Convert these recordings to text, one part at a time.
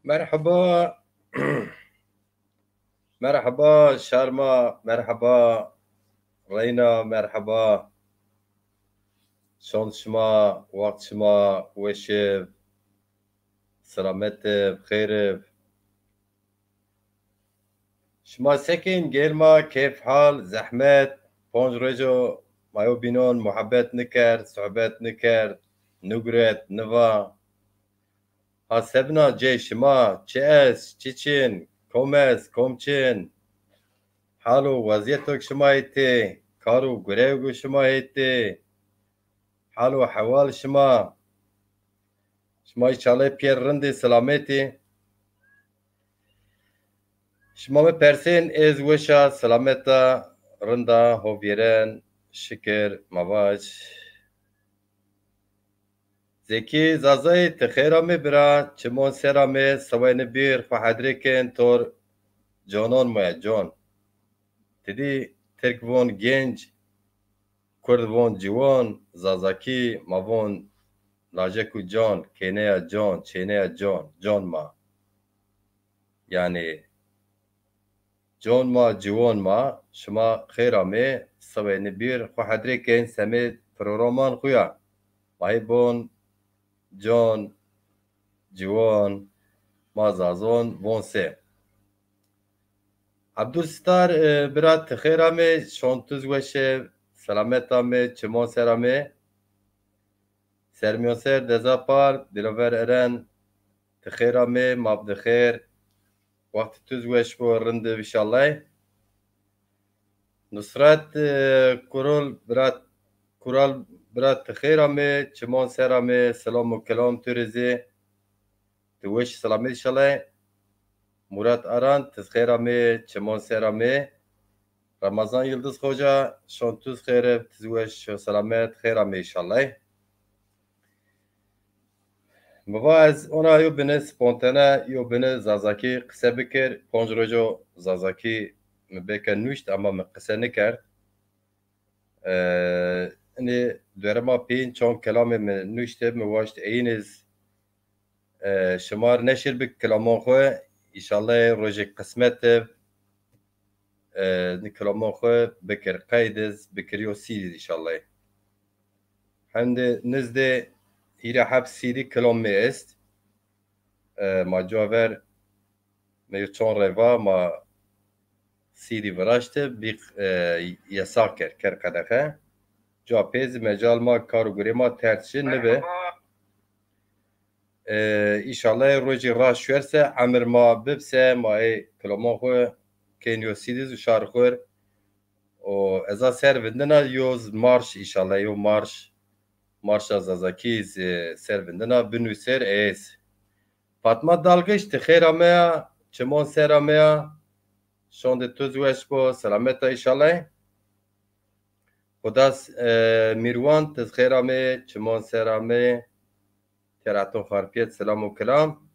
مرحبا. مرحبا شارما، مرحبا رينا، مرحبا. شلون شما؟ وقت شما وش؟ سلامت بخير. شما سكن قيلما كيف حال؟ زحمت بونج رجو مايو بينون محبت نكر صحبت نكر نقرت نوا ها سبنا جي شما چس چيچين كومس كومچين حالو وضعیتك شما هيتي كارو گريوگو شما هيتي حالو حوال شما انشالله پیر رندی سلامتی شما بپرسین از وشا سلامتا رندا هویرن شکر مواج زکی زازای تخیرامی برا چمون سرامی سوین بیر فحدریکن تور جانان میا جان تدی ترک وون گنج کرد وون جوان زازاکی موون لاجکو جان کنیا جان چینیا جان ما yani جون ما جوان ما شما خیرامی سوین بیر خو حدریکن سمی پرورامان خویا مای بون جان جوان ما زازون بون سه عبدالستار برات خیرامی شونتوز وشه سلامتامی چمون سرامی سرمیون سر دزاپار دلوور ارن تخیرامی مابد خیر وقت تزوج بو رند انشالله نصرت کورال برات خیرامی چمون سرامی سلام و کلام تورزی توش سلامی انشالله مراد آران تخیرامی چمون سرامی رمضان یلدز خوجا شونتوز خیره تزوج سلامت خیرامی انشالله بابا از اونا یو بینه سپونتانه یو بینه زازاکی قصه بکر پونج روزو زازاکی مبکر نوشت اما قصه نکرد اینی دورما پین چون کلامی نوشته مواشت اینیز شمار نشر بک کلامان خواه ایشالله روژه قسمت کلامان خواه بکر قیدز بکریو سیدیز ایشالله هنده نزده ایره حب سیدی کلام می است ما جاور می چون روا ما سیدی وراشته بیق یسا کر قدخه جا پیز مجال ما کارو گری ما ترتشن نبه ایشالله روژی را شورسه عمر ما ببسه ما ای کلامان خو کنیو سیدیز و شار خور و ازا سر وندنا یوز مارش ایشالله یو مارش زازاکیز سر وندنا بنو سر ایس Fatma dalgıç tıxeyramaya, çimon seramaya, şonde tuzveş bo selameta inşallah. Xudas mirwan tıxeyramaya, çimon seramaya, teraton xarpiyet selamu kelam.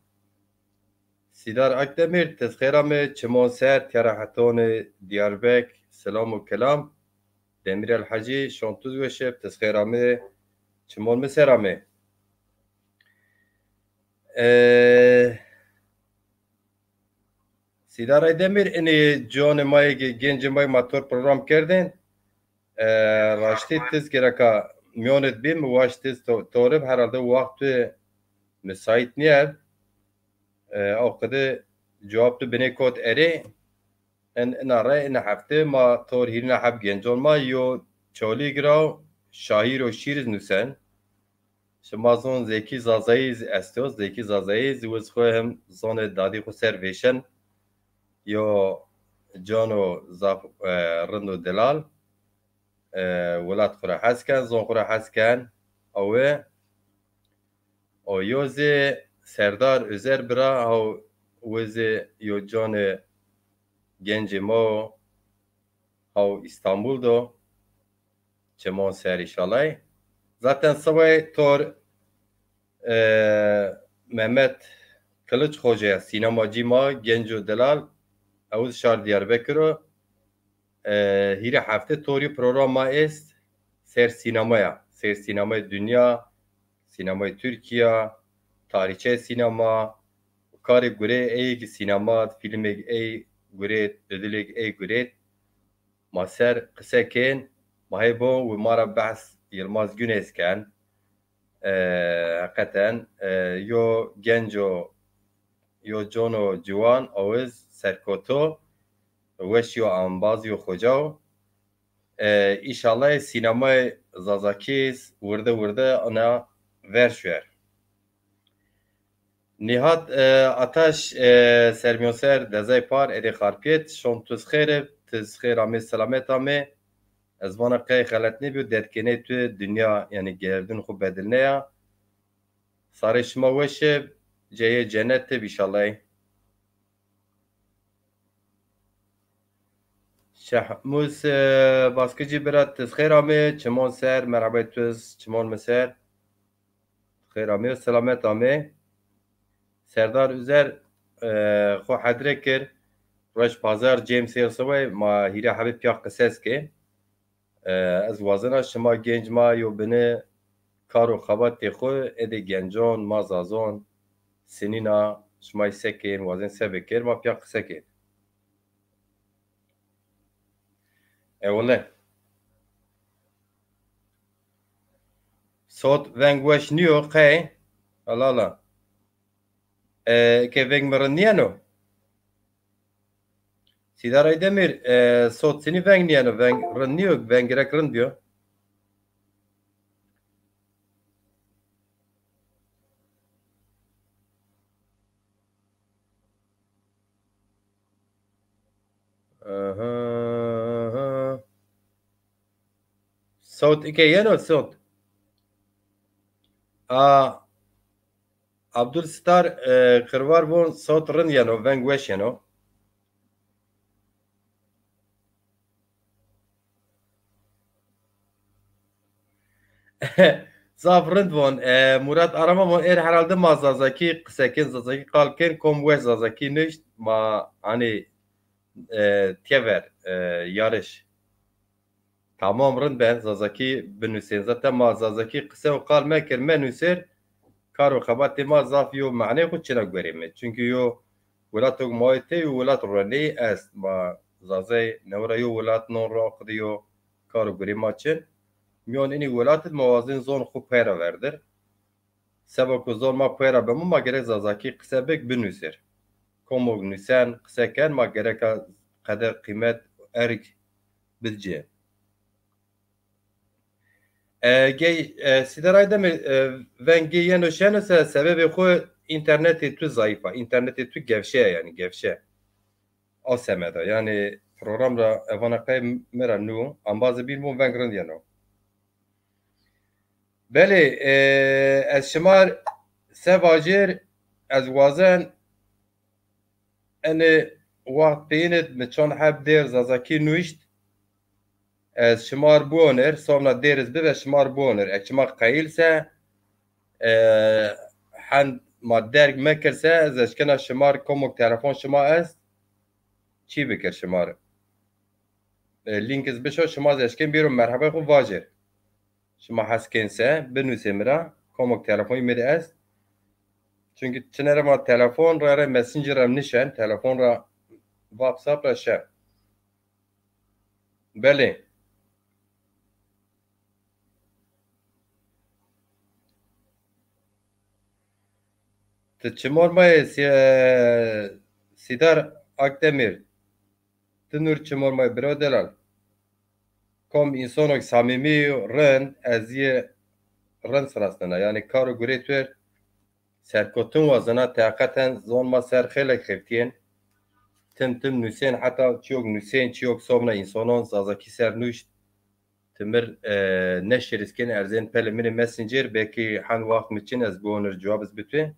Sidar Akdemir tıxeyramaya, çimon ser, terahatoni Diyarbek selamu kelam. Demirel Hacı şon tuzveşe tıxeyramaya, çimon meseramaya. سیدار دمیر اینی جان مای گنج مای ماتور پروگرام کردن راشتی تز کرکا میونت بیم واش تز تورب herhalde وقت müsait niye o kadar cevaptı beni kod eri en ara en hafte ma tor hirna hab genjon ma yo çoli grav şahir o şiriz nüsen şamazon zeki zazayiz estos zeki zazayiz vız khohem zone dadi xo serveşen yo جانو زاف رندو دلال ولاد خورا حسكن زون خورا حسكن او يوزي سردار özer برا او وزي يو جان گنج مو او İstanbul'da çemon ser inşallah zaten sabah tor Mehmet Kılıç Hoca'ya sinemacı ma genco delal اوز شار دیاربکر هیر هفته توری پروگرام است سر سینمای دنیا سینمای ترکیه تاریخچه سینما kari gure ey sinema filmek ey gure ödülük ey gure maser kısaken mahebo ve mara bahs Yılmaz Günesken hakikaten yo genco yo jono civan ağız serkoto weş yo ambaz yo xocav İnşallah sinema zazakis vurda ana verşver. Nihat ataş sermiyoser dezay par edi xarpiyet şom tuz xêre tuz xêra me selamet me ez vana qey xeletnê bû derkenê tu dünya yani gerdin xu bedilneya sarê şima weşe ceye cennet te inşallah. Şahmuz baskıcı berat tuz xêra me çimon ser merhaba tuz çimon meser xêra me selamet me Serdar Üzer xwe hedrê kir reş pazar James Yasaway ma hîra hebî piya qisez ke ez wazina şima genç ma yo bine kar û xebatê xwe êdî gencan ma zazan sinîna şima sekên wazin sevê kir ma piya qise kir wele sot veng weş niyo qey ala ke veng miriniano Sidar Aydemir sot seni veng niano veng rinniyo veng gerek rin diyor. صوت كيانو صوت عبدول ستار خروار بون صوت رن يانو فانج ويش يانو صاف رند بون مراد arama بون اير herhalde ma zazaki kısakin zazaki kalken kom weş zazaki nişt ma hani tever yarış tamam rın ben zazaki binüsen zaten ma zazaki kısa o kal mekir menüser karo xebatê ma zaf yo meعنê xwe çi negwerîme çünkü yo welatok mayê tê û welat renê est ma zazey newra yo welat non raqidî yo karo gurê ma çin miyon înî welatê mewazin zon xwe pêra verdir seba ku zon ma pêra bimû ma gerek zazakî qisebek binûsir komok nûsen qiseken ma gereka qeder qîmet erk bidce Sidar Aydemir vengê yeno şenese sebebê xwe internetê tu zayıfa internetê tu gevşe yani gevşe o semeda yani programda evana qey mera nû ambazê bîn bûn veng rind yeno belê ez şimar se bajêr ez wazan enê waxt pênê mi çand heb dêr zazakî nûîşt ez şimar boner somna dêriz bibe şimar boner ek şimar qeyîlse hend ma derg mekirse ez eşkena şimar komok telefon şima ez çi bikir şimar linkiz bişo şima eşken bîro merheba xwe vajêr şima heskense binûsê mira komok telefonî me de ez çünkü çinere ma telefon re messenger em nişen telefon ra WhatsApp ra şe belê Ti çimormayê Sidar Akdemir ti nur çimormayê biro delal kom însanok samîmî rin ez yê rin sirastina yani kar û gurê tû serkotin wazina teqeten zon ma ser xêlek xeftiyên tim nûsên heta çiyok nûsên çiyok somna însanan zazakî ser nûşt timir neşêrizkên erzên pelê min ê messenger belkî hen waxt min çin ez bonir cewab ez bitû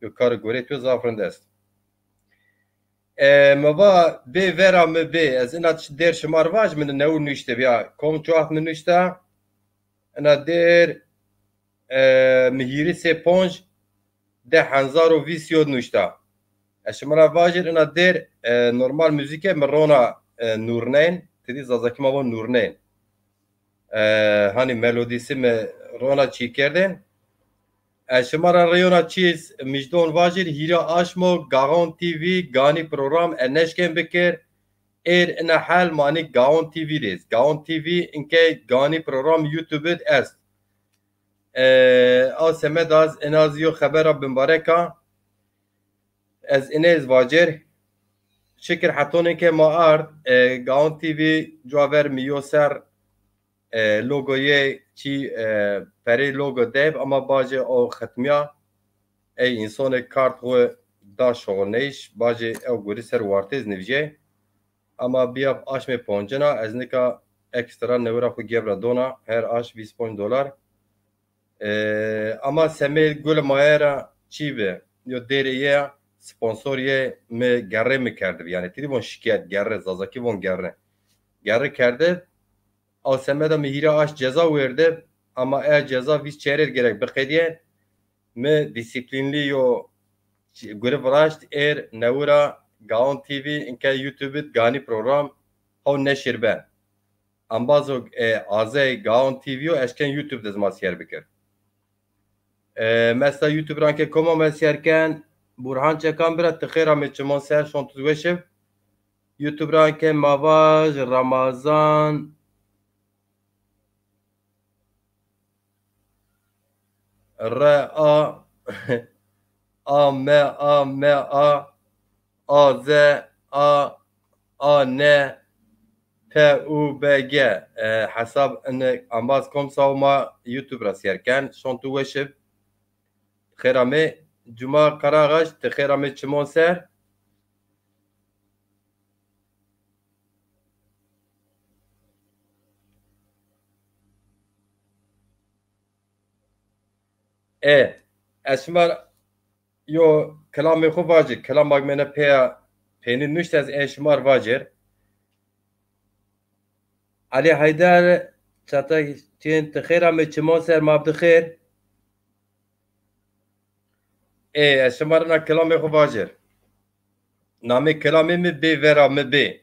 yo kar gorê tu zafrind est meva bê vera me bê ez ina dêr şimar vaj min new nûşte ya kom çaxt min nûşte ina dêr mihîrî sê ponj de henzar û vîsyo nûşte ez şimara vajir ina dêr normal müzîke min rona nûrneyn tidî zazakî ma wan nûrneyn hani melodîsî me rona çîkerdên Şımara rayona çiz mijdon vajir hira aşmo Gaon TV gani program neşken bikir ina hal mani Gaon TV des. Gaon TV inke gani program YouTube est. Aw semed az enaziyo xebera bimbareka ez inez vajir şekir hatonê ke ma ard Gaon TV caver miyo ser logoyê çi perê logo dev ama bacê o xetmiya ey insanê kart xwe da şoğnêş bacê ew gurî ser wartêz nivîje ama biya aşmê poncina ez nika ekstra newira xwe gevra dona her aş $20 ama semê gul mayera çi be yo derê ye sponsoriyê me gerê mikerdiv yani tîdî von şikayet gerê zazakî von gerê kerdiv ew semeda me hîra aş ceza werdi ama eğer ceza vîs çêrê gerek biqediye me disiplînlî yo guriv raşt newira Gaon TV inke YouTube ganî program hew neşirbe ambazo azê Gaon TV yo eşken YouTube dizmasyer bikir mesela YouTube ranke koma mesyerken Burhan çekan bira tixêra me çimon ser şont weşiv YouTube ranke mavaj Ramazan R A A M A M A A Z A A N P U B G hesab ambaz kom savma YouTube rasyerken şont weşiv tixêra me Cuma Karagaş tixêra me çimon ser eşmar yo kelamê xwe vacir kelamak me ne pêya pênî nuşt ez eşmar vacir Ali Haydar çata çên tixêra me çimon ser ma bixêr eşmarina kelamê xwe vacir namê kelamê me bê vera me bê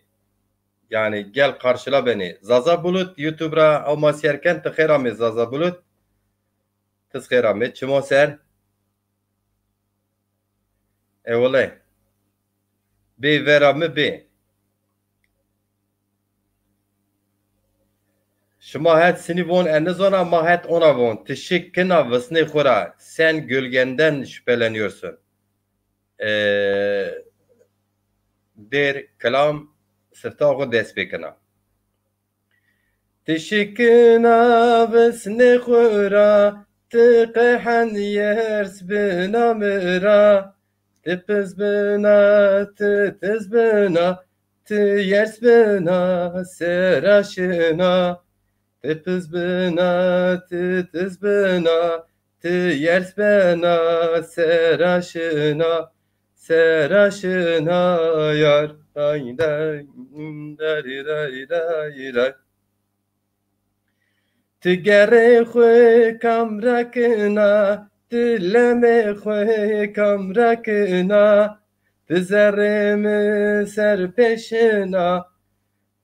yani gel karşıla beni Zaza Bulut YouTube'ra ew masyerken tixêra me Zaza Bulut tixêra me çimon ser Walê bê vera me bê şima het sinî von nizana ma het ona von tişik kina visnê xwe ra sen gölgenden şüpheleniyorsun dêr kelam sifta xwe dest pê kina tişik kina visnê xwe ra ti qehen yers bina me ra Tipiz bina, titiz bina, ti yers bina, seraşina. Tipiz bina, titiz bina, ti yers bina, seraşina. Seraşina yar, ay day, day day day day. Ti gerê xwe kamrekina, Dileme xwe kamrekina Dizerimi ser peşina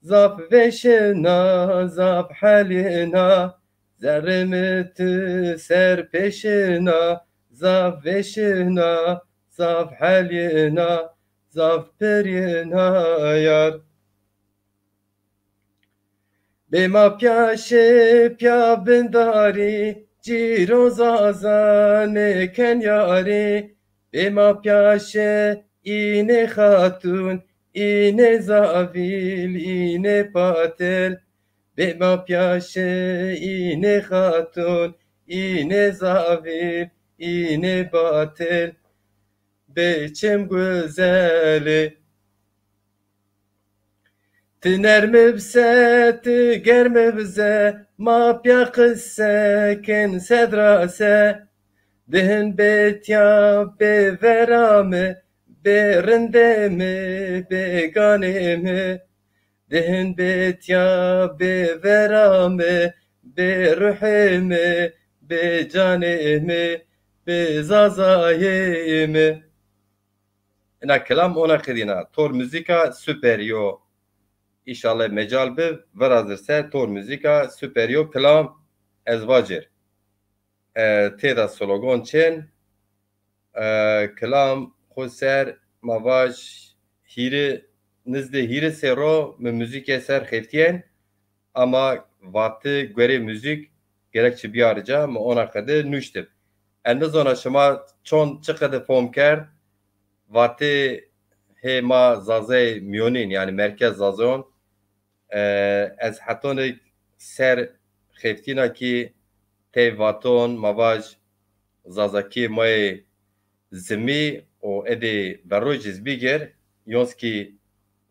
Zaf veşina zaf helina Zerimi ti ser peşina Zaf veşina zaf helina Zaf perina yar Bema pyaşe pya bindari Ciro zazane kenyari Bema pyaşe ine hatun ine zavil ine patel Bema pyaşe ine hatun ine zavil ine patel Beçem güzeli Tiner mebse tiger mebze ma pya qisse ken sedrase Dihin betya be verame be rindeme be ganeme Dihin betya be verame be ruheme be caneme be zazayeme Ina kelam ona khidina tor müzika süper yo İnşallah mecal bi verazirse tor müzika süper yo kelam ez vacir تێدا سۆلۆگۆن چێن کلام خۆسەر ماڤاژ هیرە نزدێ هیرە سێڕۆ من موزیکê ser xêftiyen ama vatê gwerê müzik gerek çi biyarıca me ona qede nûştib. Em nizana şima çon çi qede fom kerd vatê hê ma zazê miyonîn yani merkez zazeon ez hetonek ser xêftînakî tê vaton mavaj zazakî mayê zimî û edê beroj zbîger yonskî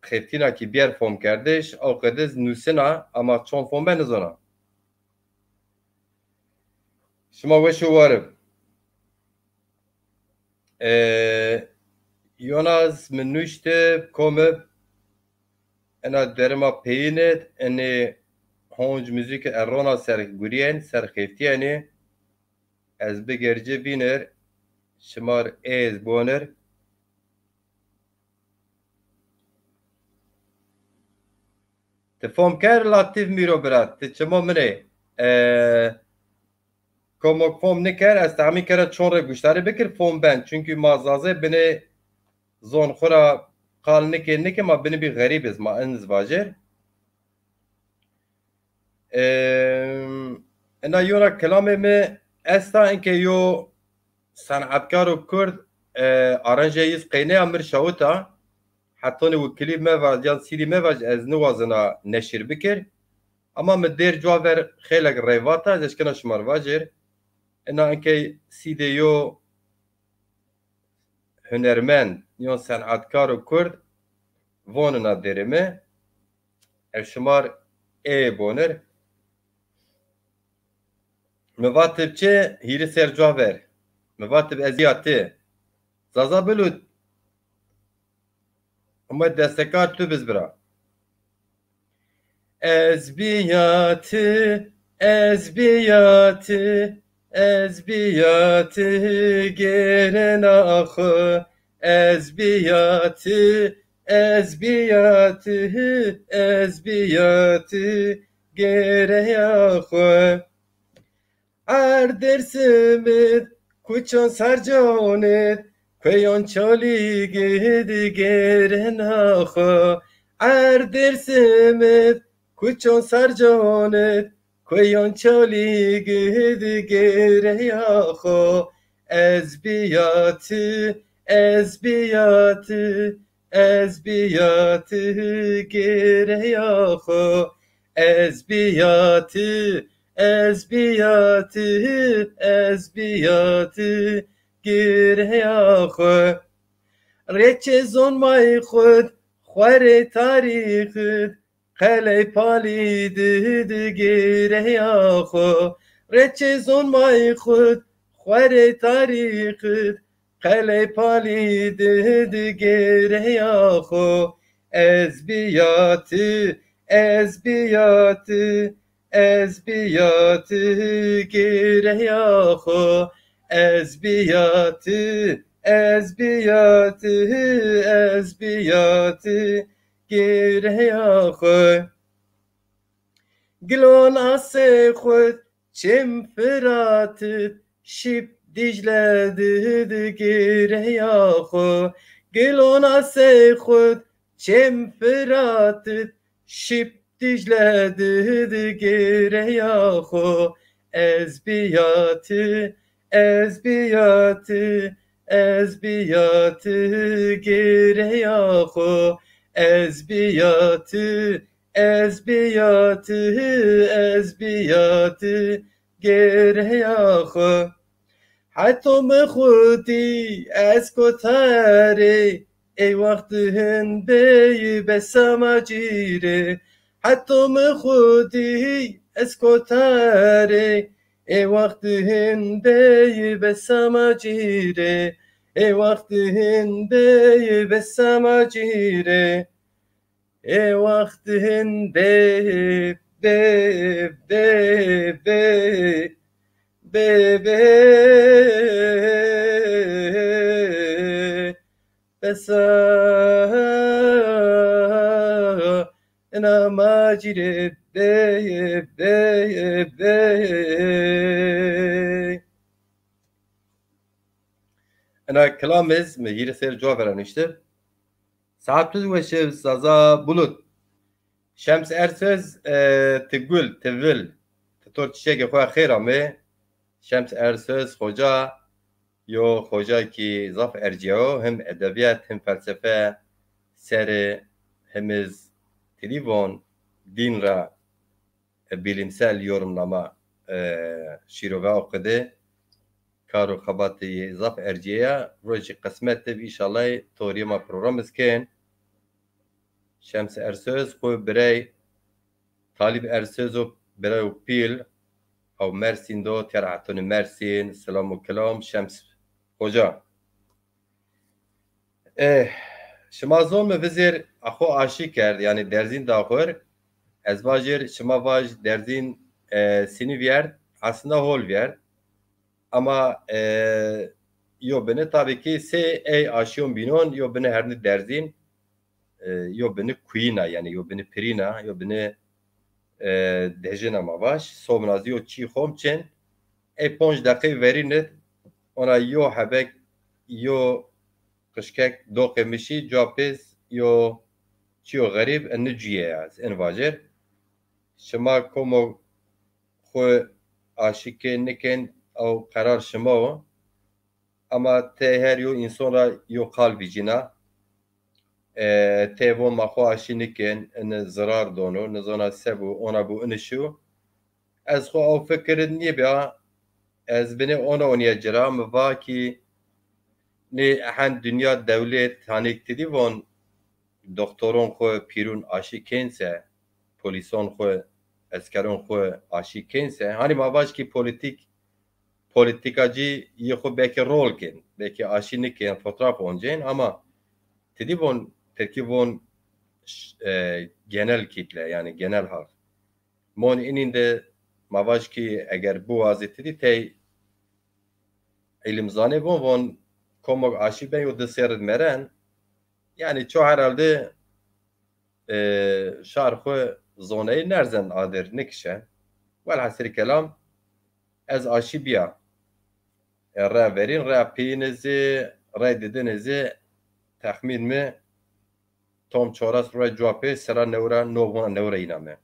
xêftînakî bêr fom kerdiş ew qede nûsina ama çon fom ben nizana. Şima weş û warib Yonas min nûştib komib ena derima peyînet enê honc müzik errona serguriyen serxêftiyenê ez bigerce bînir şimar ez bonir Ti fom ker latif mîro birat ti çima minê komok fom nikir ez tehmîn kere çon re guştarî bikir fom ben çünkü ma zazê binê zon xura qal nikê nikê ma binê bî xerîb ez ma in zivajêr ena yona kelamê me ez ta inke yo senatkar û Kurd aranjê yîz qeyneya mir şawita hetonê û klîp me yan sîrî me ez niwazina neşîr bikir ama min dêr ciwa ver xêlek rêvata ez eşkena şimar vajêr ena inke sîdê yo hunermend yon senatkar û Kurd vonina derê me ev şimar bonir mi vatib çê hîrî ser ciwa ver mi vatib eziya tê zaza bilût ama destekar tu biz bira ezbiyatı geren axı ezbiyatı gere axı erdersimit kuçon sercanet Kweyon çali gidi geren axı erdersimit kuçon sercanet Kweyon çali gidi gere axı ezbiyatı gere axı ezbiyatı gere axı reçe zon may xud xwere tarîxit qelê palîdid gere axı reçe zon may xud xwere tarîxit qelê palîdid gere axı ezbiyatı gere axı ezbiyatı gere axı Gilon asê xud çêm firatit şîp Dicle did gere axı Gilon asê xud çêm firatit şîp Dicle did gere axı ezbiyatı gere axı ezbiyatı gere axı Hato me xudi ez kotare ey vaktin beyi besama cire Hato me xudi ez kotare ey vaktin beyi besama cire ey vaktin beyi besama cire ey vaktin beyi besa ena macire Ana kelamız mı yine ser cevap veren işte. Saat ve şev zaza bulut. Şems ersöz tegül tevil. Tor çiçeği koya khira me. Şems ersöz hoca yo hoca ki zaf erciyo hem edebiyat hem felsefe seri hemiz televizyon din ra bilimsel yorumlama şirove okudu. Karo xebatê zaf erciyeya rojê qismet tê inşallah torîma programımız kên Şems Ersöz xwe birey Talîb Ersöz û birey û pîl ew Mersîn do têra hatûnê Mersîn selam û kelam Şems Hoca. Şima zon me vizêr axwe aşî kerd yani derzîn daxwir ez vajêr şima vaj derzîn sînî viyerd aslında hol viyerd ama yo beni tabii ki se ey aşiyon binon yo beni herni derzin yo beni kuyina yani yo beni pirina yo beni dejina mavaş somnazi yo çi xomçen ey ponj dakika verinet ona yo hebek yo kışkek dokemişi cevapez yo çiyo garip en ciye yaz en vajer şema komo xwe aşike niken او قرار شما و اما ته هر یو انسان را یو قلبی جنا ته و مخواشی نکن ان zarar دونو نزانا سبو ona bu inişu ez xo او fikir niye bia ez beni ona oniye cira mva ki ne han dünya devlet hanik dedi von doktoron xo pirun aşi kense polison xo askeron xo aşi kense hani mavaş ki politikacı yekho belki rol kin, belki aşini kin, fotoğraf onceyn ama tedi von terki von genel kitle yani genel halk. Mon ininde mavaş ki eğer bu vaziyeti te ilim zane von komog aşi ben yo desered meren yani çoğu herhalde şarkı zonayı nereden adır nikşe velhasır kelam ez aşi biya را verin را piyinizi را dedinizi tahmin mi tom çoras ra cevapı sıra nevra novuna nevra iname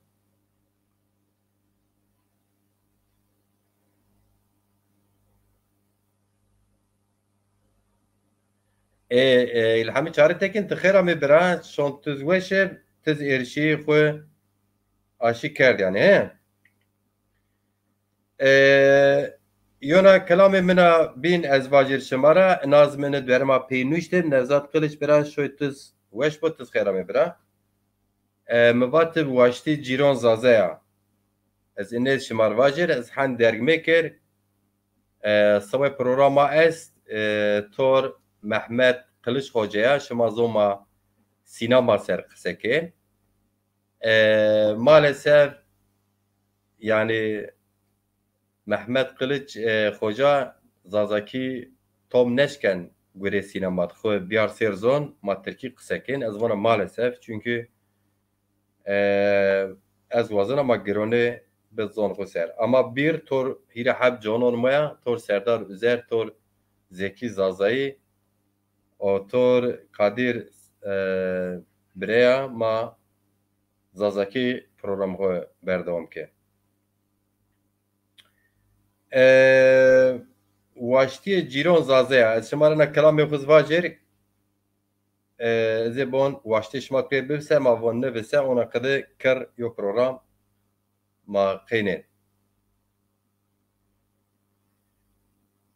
ilhami çare tekin tıkhira mi bira şon tüz weşe tüz erşi xwe aşi kerd yani Yona kelamê min a bîn ez vajêr şimara naz min derma pênûştin Nevzat Qiliç bira şoy tiz weş bo tiz xêra me bira mi va tiv waştî cîron zazeya ez înê şimar vajêr ez hen dergmê kir sewê programa est tor Mehmet Qiliç Hocaya şima zoma sînema ser qiseke maalesef yani Mehmet Kılıç Hoca zazaki tom neşken göre sinemat xwe biyar serzon materki kısaken ez vana maalesef çünkü ez wazan ama girone bezon xweser ama bir tor hire hab canon maya tor Serdar Üzer tor Zeki Zazayı o tor Kadir Breya ma zazaki program xwe berdewam ke waştiye cîron zazeya ez şimarina kelamê xwe zvajer ez ê bon waştê şima pê bivise ma von nivise ona qede kir yo program ma qînê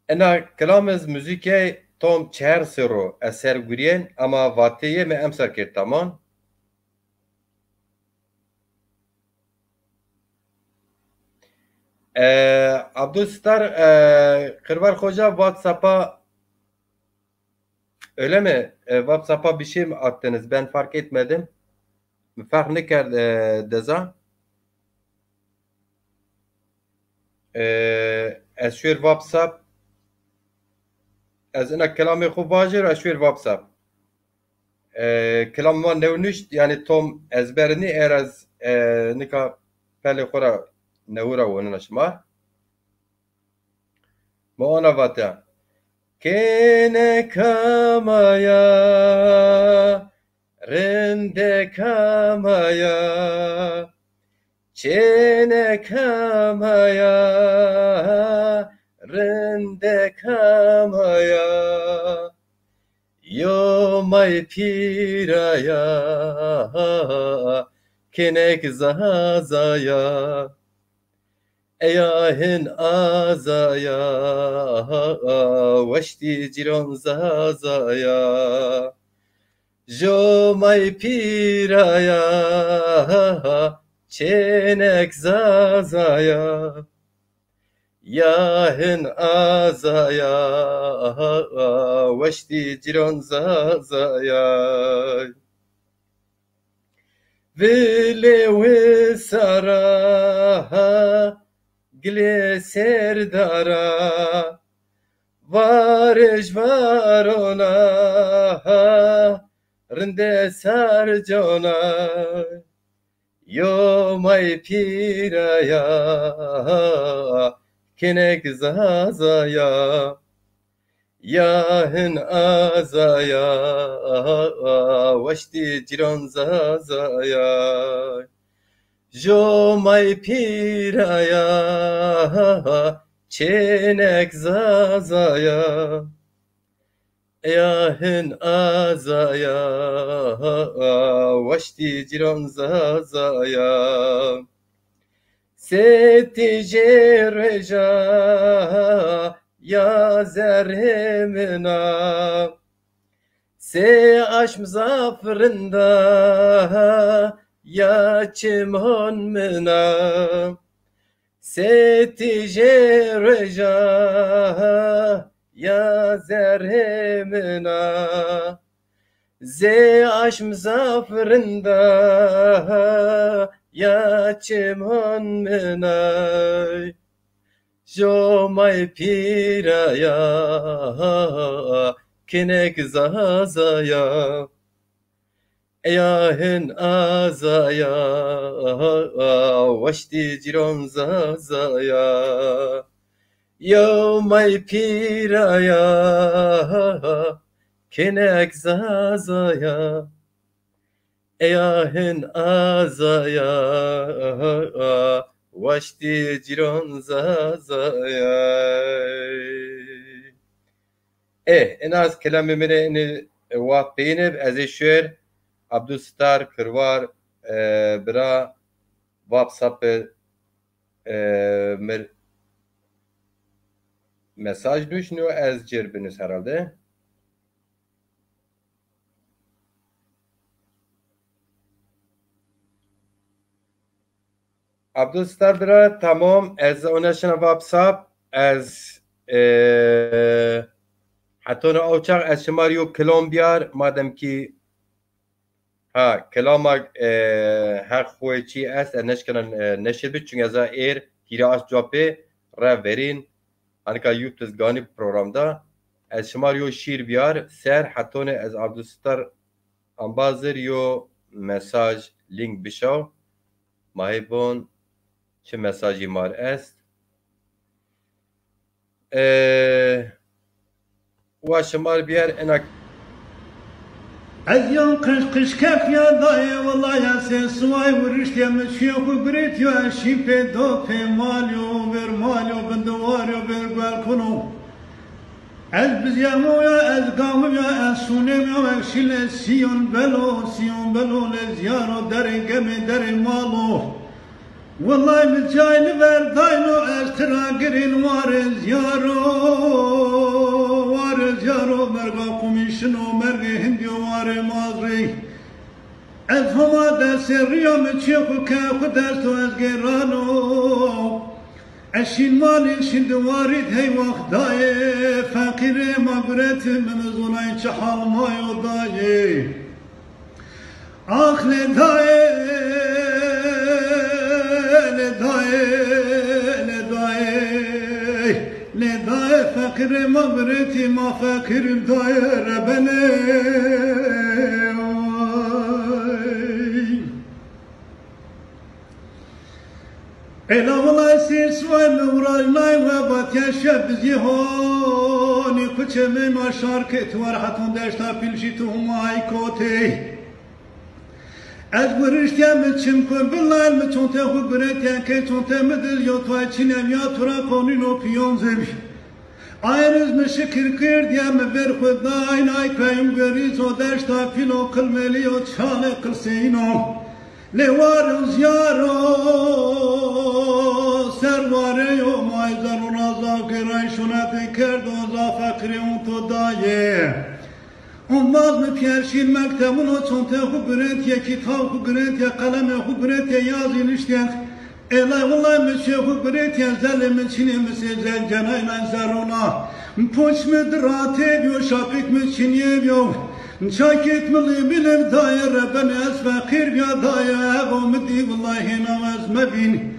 ena kelamez müzîkê tom çer siro ez serguriyen ama vatêyê me em serkir tamam Abdülstar Kırvar Hoca WhatsApp'a öyle mi? WhatsApp'a bir şey mi attınız? Ben fark etmedim. Fark ne kadar deza? Eşver WhatsApp ez ina kelamê xwe bajêr eşver WhatsApp kelam wan newniş yani tom ezberini eğer ez nika pelê xwe ra newira winin şima ma ona vate kene kamaya rende kamaya çene kamaya rende kamaya yo may piraya kenek zazaya eyahin azaya veşti ciron zazaya jo may piraya çenek zazaya yahin azaya veşti ciron zazaya vile wisara gile serdara varış varona rinde sarjona yo may piraya kenek zazaya yahin azaya veşti ciron zazaya jo may piraya çenek zazaya yahin azaya veşti ciron zazaya seti jereja ya zerhemina se aşm zafrında ya çimon mina seti jereja ya zerhemina ze aşm zafrında ya çimon mina jo may piraya kenek zazaya yahin azaya veşti ciron zazaya yo may piraya kenek zazaya yahin azaya veşti ciron zazaya en az kelamı mene waqt beynib ez ê şêr Abdustar Kirwar bira WhatsApp mir mesaj nuşnu ez cirbiniz herhalde. Abdustar bira tamam ez ona şuna WhatsApp ez حتى اوچاق از شماریو کلام بیار مادم کی ها کلام هر خوی چی است نشکنن نشد بچ چون از ایر هیراش جوابه را ورین انکا یوتیوب گانی پروگرامدا از شماریو شیر بیار سر حتى از عبدالستار انبازر یو مساج لینک بشو ماهیبون چه مساجی مار است واشمار بيار انا اليوم قش كيف يا ضاي والله يا سواي ورشت يا مشيخ وبريت يا شيبي دوبي ماليو بير ماليو بندواريو بير بالكونو البز يا مويا القام يا اسونيم يا شيل سيون بلو لزيارو دري قمي دري مالو والله متجاي نفر داينو استرا قرين وارز يارو مرغا قميشنو مرغي هنديو واري مازري افهما دا سريو متشيخو كاخو دارتو ازقيرانو اشين مالي شين دواريد هي وخداي فاقيري مقرت من زوناي شحال مايو داي اخ لداي فاكر مغرتي ما فاكر داير بني إلا والله سير سوى مورا لاي وبات يا شاب زيهون وانی کچه میما شارکت ورحتون داشتا پیلشی تو همای کوتی از برشتیم چم کن بلال مچونته خود برتیم که چونته مدل یا توی چینم یا تورا کنین و پیون زمی Ayrız mı şükür kır diye mi ver Kudayın ay kayım görüz o dersta filo kılmeli o çale kılsın o Le varız yaro servare yo mayzar ona zakiray şuna teker doza fakri untu daye Ummaz mı pierşin mektemun o çonte hubret ya kitap hubret ya kalem hubret ya yazın işte Elay vallahi monsieur hubret ya zalimin çini mesel canayla zarona Poç mu drate diyor şapik mi çiniye diyor Çakit mi bilir daire ben ez fakir ya daire bu midi vallahi namaz mebin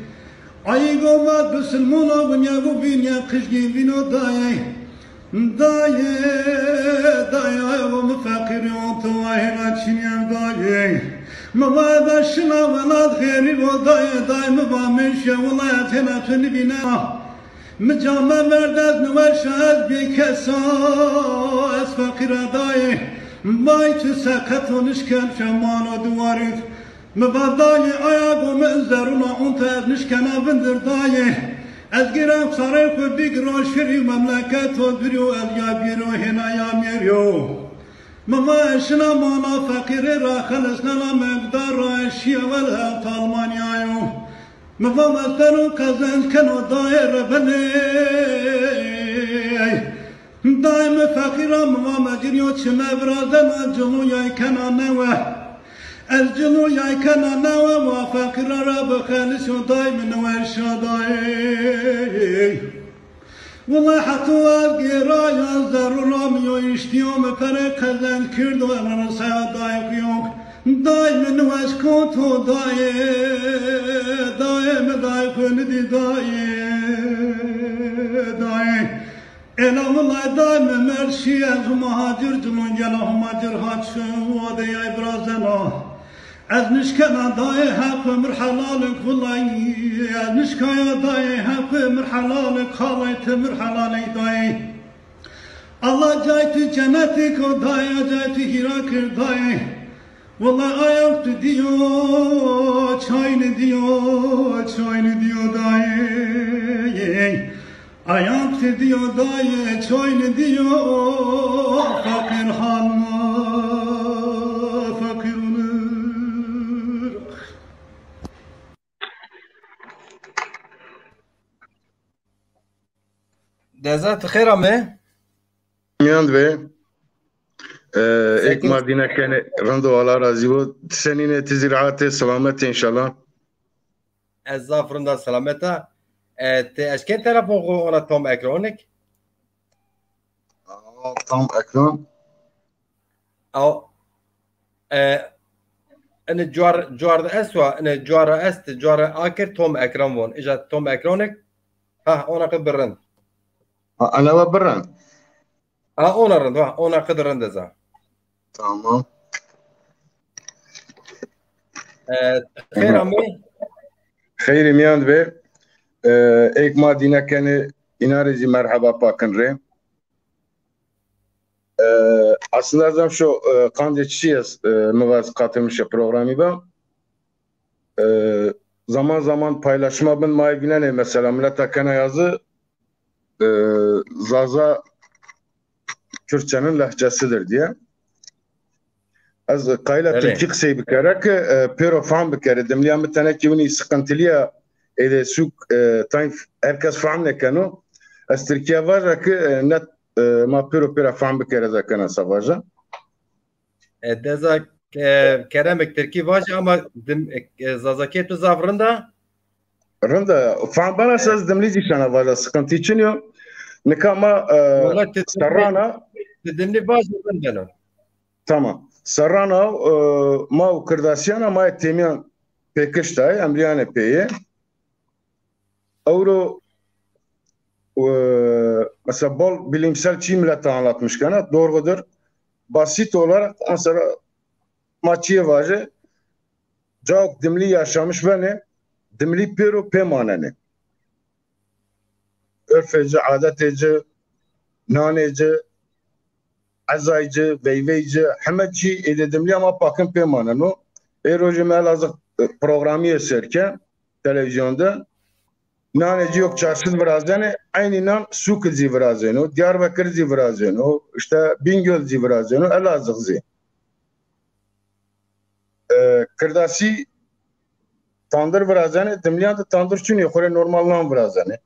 Ay gomat bismillah bu ya bu bin ya kışgin vino daye Daye daye bu fakir ya tuayla çiniyem daye Mama başına velad kheri o daye daye mübamiş ya vallahi tenatını bina Mecame verdez nüveşez bir kesa es fakir daye Baytı sakat onuşken şamana duvarıt Mebadayı ayağı mezaruna unta nişkana bindir daye Ez girem saray ku bigro şiri memleket o biriyo el ya biro hena ya meriyo Mama eşina mana fakiri ra khalısnala mevdara eşiye vel hevt Almanyayo Mama mezdarun kazanç kano daire beni Daim fakira mama mecriyo çime vrazden acılı yayken annewe Elcılı yayken annewe ma fakira ra bakalisyo daimin ve şadai Vallahi hatu az gira ya zaruramiyo iştiyo me pere kazan kirdo emana saya daik yok Daimin ve şkoto daye Daime daik önüdi daye Daye Elamullah daime merşi ez muhacir cunun gela humacir haçı vade yay brazena Ez nişkana daye hep ömür halalık vallahi Ez nişkaya daye hep ömür halalık halay temir halalık daye Allah caytı cennetik o daye caytı hirakir daye Vallahi ayaktı diyor çayını diyor daye Ayaktı diyor daye çayını diyor fakir halma fakir olur Dezat khera me Miand ve ek mardina kene rando ala razi bu senine tiziraate selamet inşallah Ez zafrında selameta Te eşken telefon ona tom ekronik tam ekran او ان جوار اسوا ان جوار است جوار اكر توم اكرم وون اجا توم اكرونك ها انا قبرن ana ve berran ها انا رند انا قدرن دزا tamam خير امي خير miand ve ek mardina kene inarezi merhaba pakın re aslında azam şu kandeçiyiz muvaz katılmış programı ben zaman zaman paylaşma ben maivine ne mesela millet akana yazı Zaza Kürtçenin lehçesidir diye az kayla Türkçe kısayı bir kere ki pero faham bir kere demliyan bir tane ki bunu sıkıntılıya ede suk tayf herkes faham ne kanu az Türkiye var ki net ما pero faham bir kere zakana savaja deza keremek Türkiye var ama zazaket tu zavrında rında faham bana söz demlici sana var sıkıntı için yok nikama sarana demli var rında tamam sarana ma Kırdasyana ma temiyan pekiştay emriyane peye Euro mesela bol bilimsel Çin milleti anlatmışken doğrudur. Basit olarak mesela maçıya varı çok dimli yaşamış beni dimli pero pemaneni örfeci adeteci naneci, azaycı, veyveyci, hemetçi ededimli ama bakın pemanano. Roji me lazım programı eserken televizyonda naneci yok çarşıd virazene aynı nan Suk zivirazeno, Diyarbakır zivirazeno, işte Bingöl zivirazeno, Elazığ zi. Kırdasi tandır virazene, dimliyan da tandır çünkü kore normallan virazene.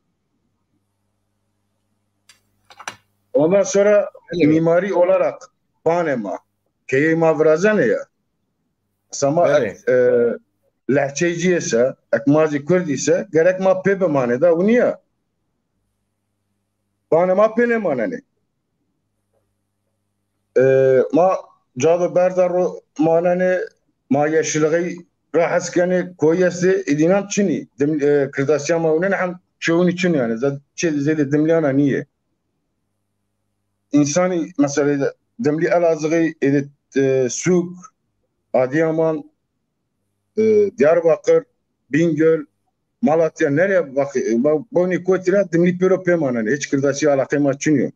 Ondan sonra mimari olarak Panema, Keyma virazene ya. Sama lehçeci ise, ekmazi Kürt ise gerek ma pe bemane da uniya. Panema pe ne manene. Ma cadı berdar manene ma yeşilgı rahaskane koyası idinan Çin'i. Kırdasya ma unen hem çoğun için yani. Zaten zede dimliyana niye? İnsani mesela demli Elazığ'ı edet Suk, Adıyaman, Diyarbakır, Bingöl, Malatya nereye bakıyor? Bu ne koytira demli pero pemanane. Hiç kırdasya alakayı maçınıyor.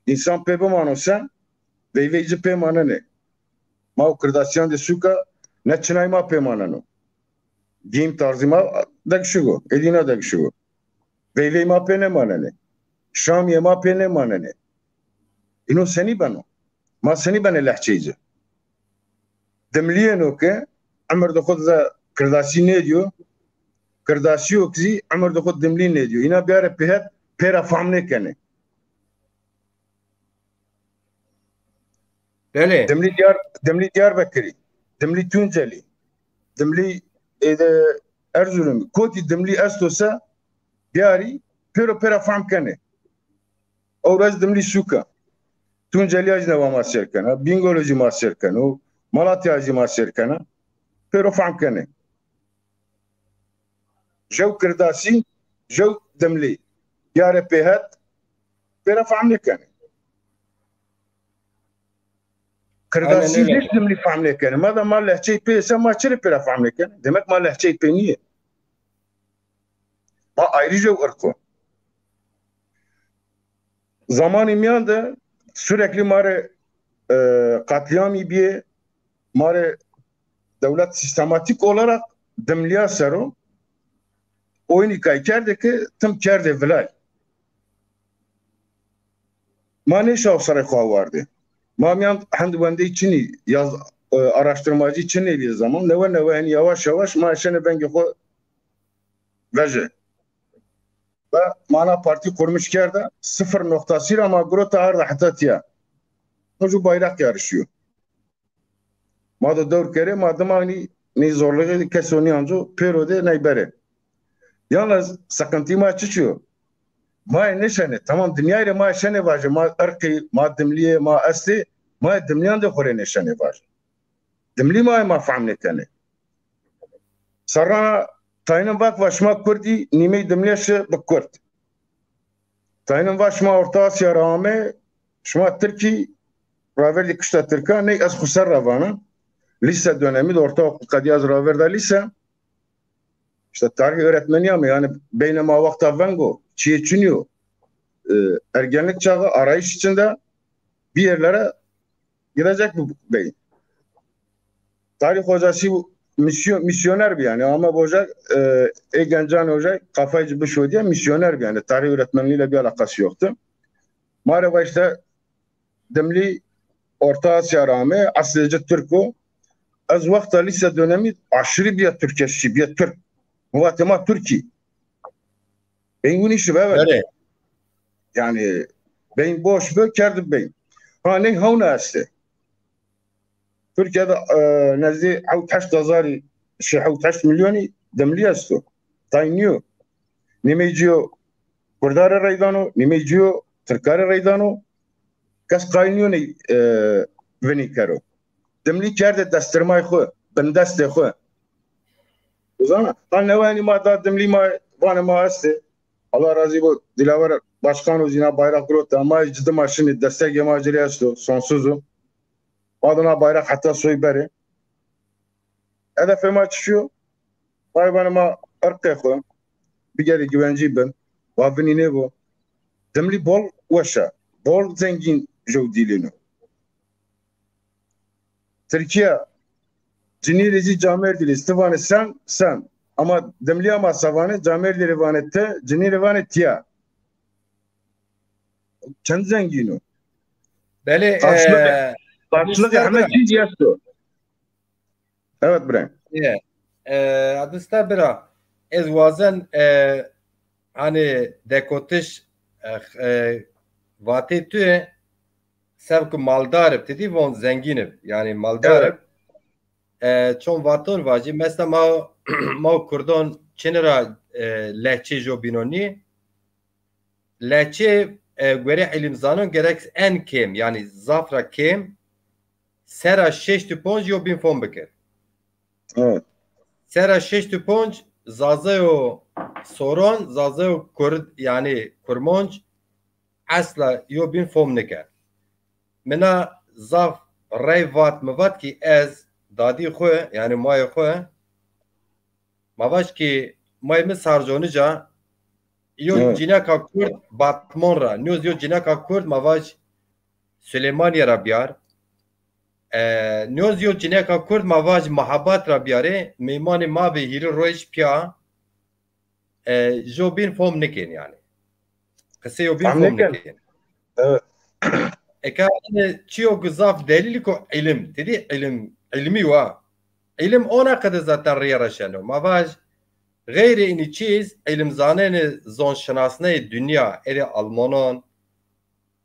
İnsan pepemanosa veyveyci pemanane. Ma kırdasyan de Suk'a ne çınayma pemanano. Giyim tarzıma dakşugo. Edina dakşugo. Veyveyma penemanane. Şamiye ma penemanane. İno seni bano. Ma seni bana lehçeyci. Demliyeno ke Ömer de kod kırdasi ne diyor? Kırdasi yok zi Ömer de kod demli ne diyor? İna bir ara pehet pera famne kene. Bele. Demli Diyarbakır'ı, demli Tunceli, demli Erzurum, koti demli Estosa, diyari pera fam kene. Orası demli Suka. Tunceli ajnava maserkana, Bingöl'ü maserkana, Malatya'cı maserkana, pera fam kene. Jev kırdasi, jev demli. Diyare pehet pera fam ne kene. Kırdasi hiç demli fam ne kene. Madem ma lehçeyi pe ise ma çere pera fam ne kene. Demek ma lehçeyi pe niye? Ma ayrıca ırkı. Zaman imyanda sürekli mare katliamı bir mare devlet sistematik olarak demliya sero oyunu kaykerdi ki tüm kerde vilay. Ma ne şavsarı kuva vardı. Ma miyan handibende içini yaz araştırmacı için ne bir zaman neve yani yavaş yavaş ma şene ben geko veje. Ve mana parti kurmuş kerde 0.0 ama grota arda hatatiya. Hocu bayrak yarışıyor. Mada dövr kere madem hani ne zorluğu kesoni anco pero de ne bere. Yalnız sıkıntı ma çıkıyor. Ma neşene tamam dünyayla ma şene var. Ma ırkı ma dimliye ma asli ma dimliyan de kore neşene var. Dimli ma fahm nekene. Sarana tayının bak vaşma kurdi nime dimliyeşe bıkkurt. Tayının vaşma Orta Asya rağme şma Türkiye raverdi kışta Türk'a ne az kusar ravana. Lise dönemi de ortaokul kadiyaz raverda lise. İşte tarih öğretmeni ama yani beynema vakta vengo çiğ çünüyor. Ergenlik çağı arayış içinde bir yerlere girecek bu bey. Tarih hocası misyoner bir yani ama bu hoca Egencan hoca kafayı bir şey diye misyoner bir yani tarih öğretmenliğiyle bir alakası yoktu. Maalesef işte demli Orta Asya rağmen aslıca Türk'ü az vakta lise dönemi aşırı bir Türkçesi, bir Türk. Muvatema Türkiye. Ben bunu işi evet. Yani ben boş bir kerdim ben. Ha ne havna işte. Türkiye'de nezdi 18,000 şey 18 milyonu demli asto. Taynıyor. Nimeciyo Kurdara Raydano, Nimeciyo Türkara Raydano. Kas kaynıyor ne veni karo. Demli kerde dastırmay xo, ben dastı xo. O zaman anne ma da demli ma vana ma aste. Allah razı bu Dilaver Başkan Uzina bayrak kurdu ama ciddi maşını destek yamacılığı açtı sonsuzu. Adına bayrak hatta soy beri. Hedefime açışıyor. Vay bana ma ırkı koy. Bir kere güvenci ben. Vavini ne bu? Demli bol وشا بول زنجين جو ديلينو تركيا جني رجي جامر ديل استفانه sen ama demliya ma savane camer de rivanette cini rivanet ya çend zengino Beli karşılık Ahmet Cidiyasto. Evet bre. Adista bira ez wazen hani dekotiş vate tu sevk maldarıp dedi von zenginim yani maldarıp çon vaton vaji mesela ma kurdon çenera lehçe jo binoni lehçe göre ilim zanon gerek en kem yani zafra kem sera 6 ponj jo bin fon bekir. Evet. Sera 6 ponj zazayo soron zazayo kurd yani kurmonj asla yo bin fon nekar. Mena zaf rayvat mevat ki ez dadi xwe yani may xwe mavaş ki may me sarjonica yo cinaka kurd batmonra nyoz yo cinaka kurd mavaş Süleymaniye rabiyar nyoz yo cinaka kurd mavaş mahabat rabiyare meymani ma ve hiri roiş pya jo bin fom nekin yani kısa yo bin fom nekin evet eka çiyo gızaf delili ko ilim dedi ilmi wa ilim ona kadar zaten riyaraşano mavaş غیر اینی چیز علم زانه زون شناسنه دنیا ede Almanon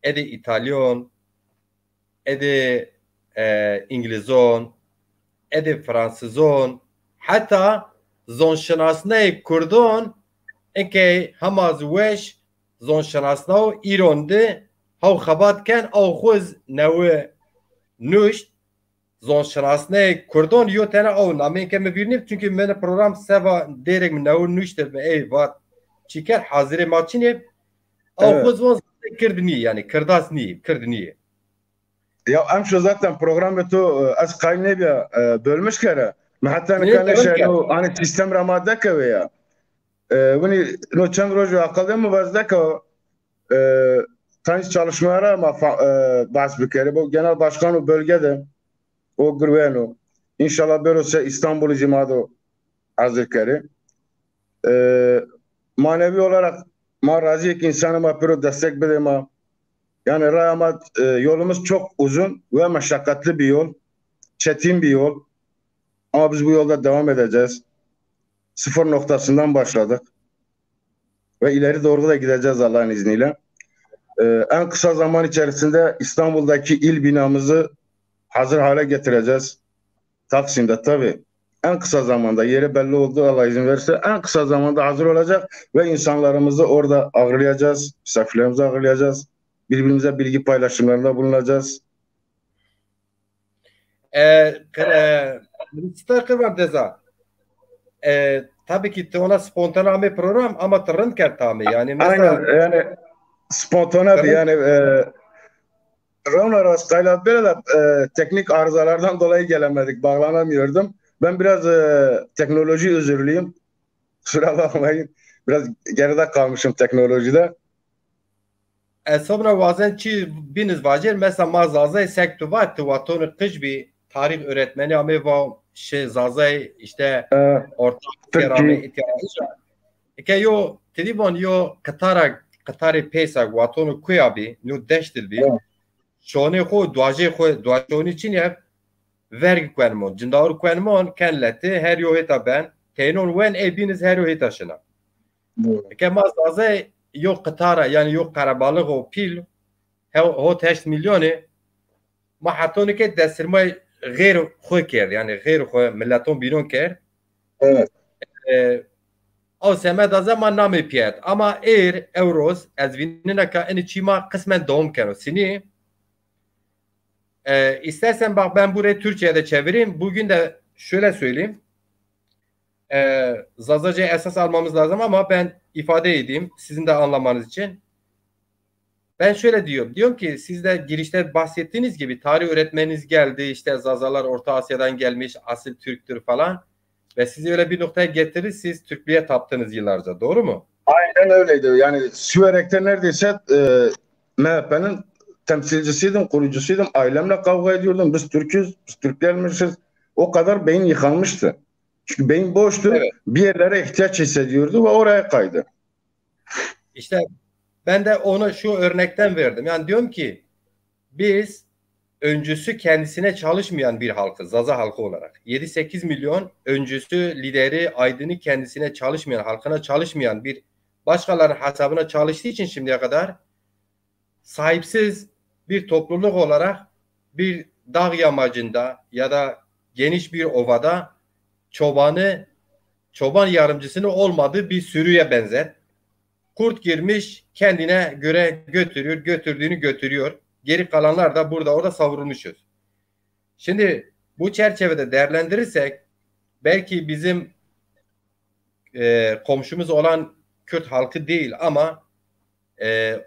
ede İtalyon ede İngilizon ede Fransızon hatta zon şenasne Kurdon enke hamaz weş zon şenasna İran'da hav xabatken av xuz newe nuşt zon şenasne Kurdon yo tane av namen ke mevirnim çünkü men program seva derek newe nuşt ve ey vat çiker hazire maçine av xuz zon kirdni yani kirdasni kirdni. Ya amşo zaten programı to az kayne bir bölmüş kere. Hatta ne kan şey no hani sistem ramada ke ya. Bunu no çand roju akılda mı vazda ke tanış çalışmalara ama bahs bir kere bu genel başkanı bölgede o Gurveno İnşallah böylese İstanbul'u cimado hazır kere. Manevi olarak razıyek insanıma pero destek bedema. Yani Rayamat yolumuz çok uzun ve meşakkatli bir yol. Çetin bir yol. Ama biz bu yolda devam edeceğiz. Sıfır noktasından başladık. Ve ileri doğru da gideceğiz Allah'ın izniyle. En kısa zaman içerisinde İstanbul'daki il binamızı hazır hale getireceğiz. Taksim'de tabii. En kısa zamanda yeri belli oldu Allah izin verirse en kısa zamanda hazır olacak ve insanlarımızı orada ağırlayacağız. Misafirlerimizi ağırlayacağız. Birbirimize bilgi paylaşımlarında bulunacağız. Minister kıvam deza. Tabii ki ona spontane bir program ama tırın kertami yani mesela. Aynen yani spontane bir yani Rona Rastayla böyle de teknik arızalardan dolayı gelemedik. Bağlanamıyordum. Ben biraz teknoloji özürlüyüm. Kusura bakmayın. Biraz geride kalmışım teknolojide. Sonra bazen çi biniz vacir mesela ma zazay sektuvat tuvatonu kıcbi tarih öğretmeni ama şey zazay işte ortak kerame ihtiyacı. Ke yo telefon yo Katara pesa watonu kuyabi no deştilbi. Şone xo duaje için ya vergi kwenmon cindar kwenmon kenleti her yo heta ben tenon wen ebiniz her yo heta şına. Ke ma zazay yok Katara yani yok karabalık o pil o 8 milyonu ma hatonu ke desirmay غير خو كر يعني غير خو ملتون بينون كر evet او سمه da zaman nami piyat ama euros az vinine ka en çima kısmen doğum kano sini istersen bak ben burayı Türkçe'de çevireyim bugün de şöyle söyleyeyim Zazaca'ya esas almamız lazım ama ben ifade edeyim sizin de anlamanız için. Ben şöyle diyorum ki siz de girişte bahsettiğiniz gibi tarih öğretmeniniz geldi işte Zazalar Orta Asya'dan gelmiş asil Türktür falan ve sizi öyle bir noktaya getirir siz Türklüğe taptınız yıllarca doğru mu? Aynen öyleydi yani Süverek'te neredeyse MHP'nin temsilcisiydim, kurucusuydum. Ailemle kavga ediyordum. Biz Türk'üz, biz Türklermişiz. O kadar beyin yıkanmıştı. Çünkü beyin boştu. Evet. Bir yerlere ihtiyaç hissediyordu ve oraya kaydı. İşte ben de onu şu örnekten verdim. Yani diyorum ki biz öncüsü kendisine çalışmayan bir halkız, Zaza halkı olarak. 7-8 milyon öncüsü, lideri, aydını kendisine çalışmayan, halkına çalışmayan bir başkalarının hesabına çalıştığı için şimdiye kadar sahipsiz bir topluluk olarak bir dağ yamacında ya da geniş bir ovada çoban yardımcısının olmadığı bir sürüye benzer. Kurt girmiş, kendine göre götürüyor, götürdüğünü götürüyor. Geri kalanlar da burada orada savrulmuşuz. Şimdi bu çerçevede değerlendirirsek belki bizim komşumuz olan Kürt halkı değil ama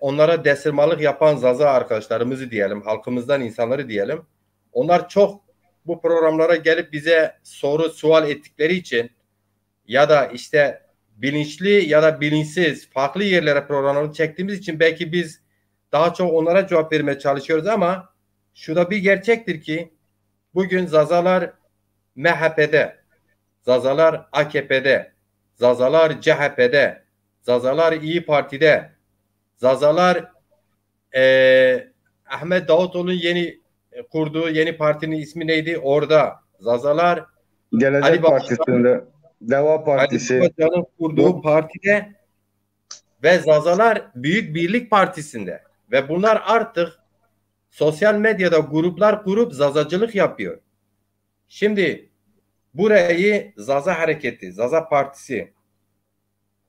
onlara desirmalık yapan Zaza arkadaşlarımızı diyelim, halkımızdan insanları diyelim. Onlar çok bu programlara gelip bize sual ettikleri için ya da işte bilinçli ya da bilinçsiz farklı yerlere programları çektiğimiz için belki biz daha çok onlara cevap vermeye çalışıyoruz ama şu da bir gerçektir ki bugün Zazalar MHP'de, Zazalar AKP'de, Zazalar CHP'de, Zazalar İyi Parti'de, Zazalar Ahmet Davutoğlu'nun yeni kurduğu yeni partinin ismi neydi? Orada. Zazalar Gelecek Partisi'nde, Deva Partisi. Ali Babacan'ın kurduğu partide ve Zazalar Büyük Birlik Partisi'nde. Ve bunlar artık sosyal medyada gruplar kurup zazacılık yapıyor. Şimdi burayı Zaza Hareketi, Zaza Partisi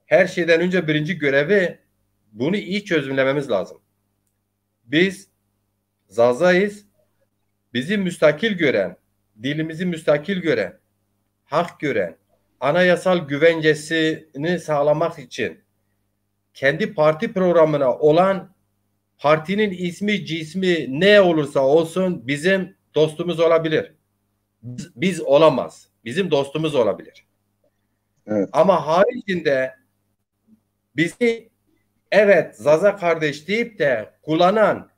her şeyden önce birinci görevi bunu iyi çözümlememiz lazım. Biz Zaza'yız. Bizi müstakil gören, dilimizi müstakil gören, hak gören, anayasal güvencesini sağlamak için kendi parti programına olan partinin ismi cismi ne olursa olsun bizim dostumuz olabilir. Biz olamaz. Bizim dostumuz olabilir. Evet. Ama haricinde bizi evet Zaza kardeş deyip de kullanan,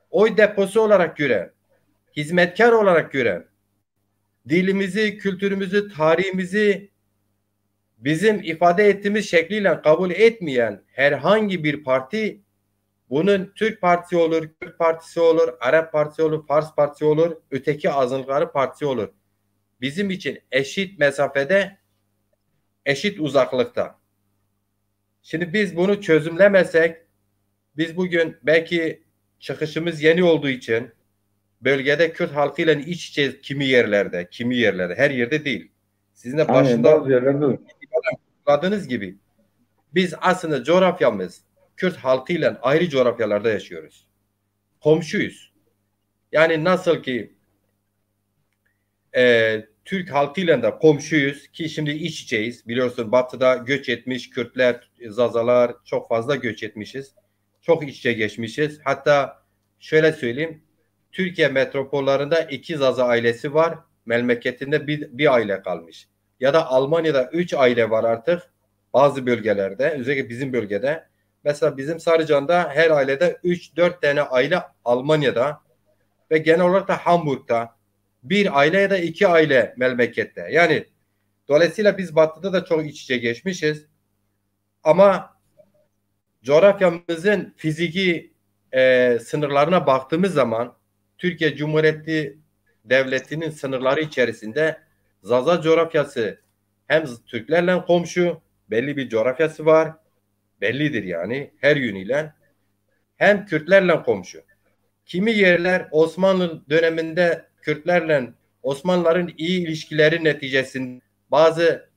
oy deposu olarak gören, hizmetkar olarak gören, dilimizi, kültürümüzü, tarihimizi bizim ifade ettiğimiz şekliyle kabul etmeyen herhangi bir parti, bunun Türk Partisi olur, Kürt Partisi olur, Arap Partisi olur, Fars Partisi olur, öteki azınlıkları partisi olur. Bizim için eşit mesafede, eşit uzaklıkta. Şimdi biz bunu çözümlemesek, biz bugün belki çıkışımız yeni olduğu için bölgede Kürt halkıyla iç içe kimi yerlerde, her yerde değil. Sizin de başında anladığınız gibi biz aslında coğrafyamız Kürt halkıyla ayrı coğrafyalarda yaşıyoruz. Komşuyuz. Yani nasıl ki Türk halkıyla da komşuyuz ki şimdi iç içeyiz. Biliyorsun batıda göç etmiş Kürtler, Zazalar çok fazla göç etmişiz. Çok iç içe geçmişiz. Hatta şöyle söyleyeyim. Türkiye metropollarında 2 Zaza ailesi var. Memleketinde bir aile kalmış. Ya da Almanya'da 3 aile var artık. Bazı bölgelerde. Özellikle bizim bölgede. Mesela bizim Sarıcan'da her ailede 3-4 tane aile Almanya'da ve genel olarak da Hamburg'da bir aile ya da 2 aile memlekette. Yani dolayısıyla biz batıda da çok iç içe geçmişiz. Ama coğrafyamızın fiziki sınırlarına baktığımız zaman Türkiye Cumhuriyeti Devleti'nin sınırları içerisinde Zaza coğrafyası hem Türklerle komşu, belli bir coğrafyası var. Bellidir yani her yönüyle. Hem Kürtlerle komşu. Kimi yerler Osmanlı döneminde Kürtlerle Osmanlıların iyi ilişkileri neticesinde bazı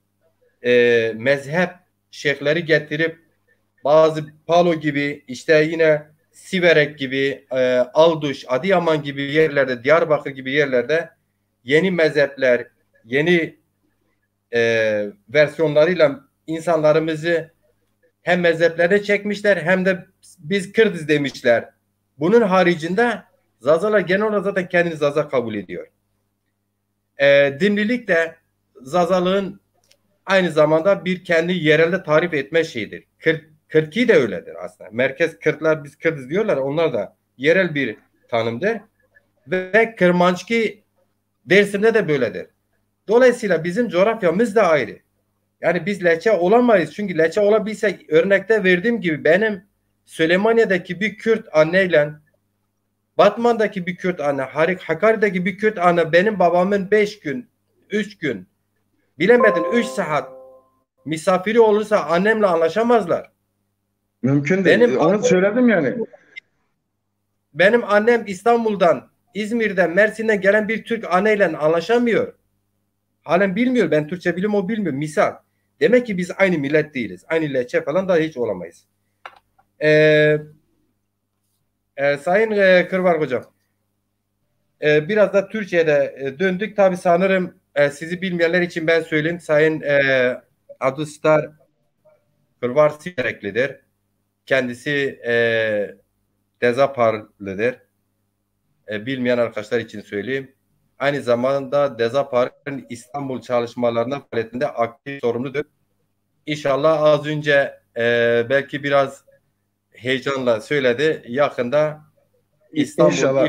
mezhep şeyhleri getirip bazı Palo gibi işte yine Siverek gibi Alduş, Adıyaman gibi yerlerde, Diyarbakır gibi yerlerde yeni mezhepler, yeni versiyonlarıyla insanlarımızı hem mezheplerine çekmişler hem de biz Kürt'üz demişler. Bunun haricinde Zazalar genel olarak zaten kendini Zaza kabul ediyor. Dimlilik de Zazalığın aynı zamanda bir kendi yerelde tarif etme şeyidir. Kırki de öyledir aslında. Merkez Kırtlar, biz Kırtız diyorlar. Onlar da yerel bir tanımdır. Ve Kırmançki Dersim'de de böyledir. Dolayısıyla bizim coğrafyamız da ayrı. Yani biz Leçe olamayız. Çünkü Leçe olabilsek, örnekte verdiğim gibi benim Süleymaniye'deki bir Kürt anneyle Batman'daki bir Kürt anne, Hakkari'deki bir Kürt anne benim babamın 5 gün, 3 gün, bilemedin 3 saat misafiri olursa annemle anlaşamazlar. Mümkün değil. Onu söyledim yani. Benim annem İstanbul'dan, İzmir'den, Mersin'den gelen bir Türk anneyle anlaşamıyor. Halen bilmiyor. Ben Türkçe bilim, o bilmiyor. Misal. Demek ki biz aynı millet değiliz. Aynı Leçe falan da hiç olamayız. Sayın Kırvar Hocam, biraz da Türkçe'de döndük. Tabi sanırım sizi bilmeyenler için ben söyleyeyim. Sayın Abdülstar Kırvar Sivereklidir. Kendisi Dezaparlıdır. Bilmeyen arkadaşlar için söyleyeyim. Aynı zamanda Dezapar'ın İstanbul çalışmalarına faaliyetinde aktif sorumludur. İnşallah az önce belki biraz heyecanla söyledi. Yakında İstanbul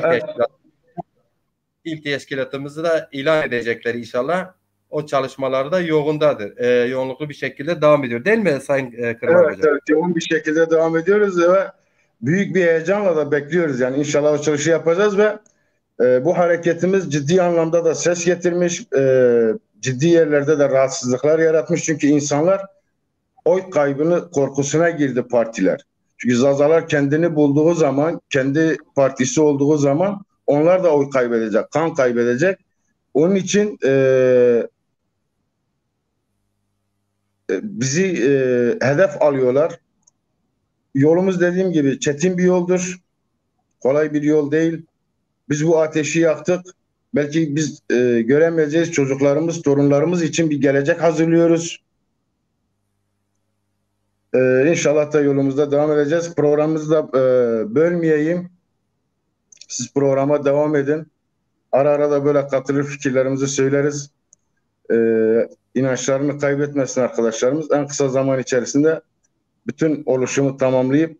ilk teşkilatımızı da ilan edecekler inşallah. O çalışmaları da yoğundadır. Yoğunluklu bir şekilde devam ediyor. Değil mi Sayın Kırmar Hocam? Evet, yoğun bir şekilde devam ediyoruz ve büyük bir heyecanla da bekliyoruz. Yani inşallah açılışı yapacağız ve bu hareketimiz ciddi anlamda da ses getirmiş, ciddi yerlerde de rahatsızlıklar yaratmış. Çünkü insanlar oy kaybını korkusuna girdi partiler. Çünkü Zazalar kendini bulduğu zaman, kendi partisi olduğu zaman onlar da oy kaybedecek, kan kaybedecek. Onun için bizi hedef alıyorlar. Yolumuz dediğim gibi çetin bir yoldur. Kolay bir yol değil. Biz bu ateşi yaktık. Belki biz göremeyeceğiz, çocuklarımız, torunlarımız için bir gelecek hazırlıyoruz. İnşallah da yolumuzda devam edeceğiz. Programımızı da bölmeyeyim. Siz programa devam edin. Ara ara da böyle katılır fikirlerimizi söyleriz. İnançlarını kaybetmesin arkadaşlarımız. En kısa zaman içerisinde bütün oluşumu tamamlayıp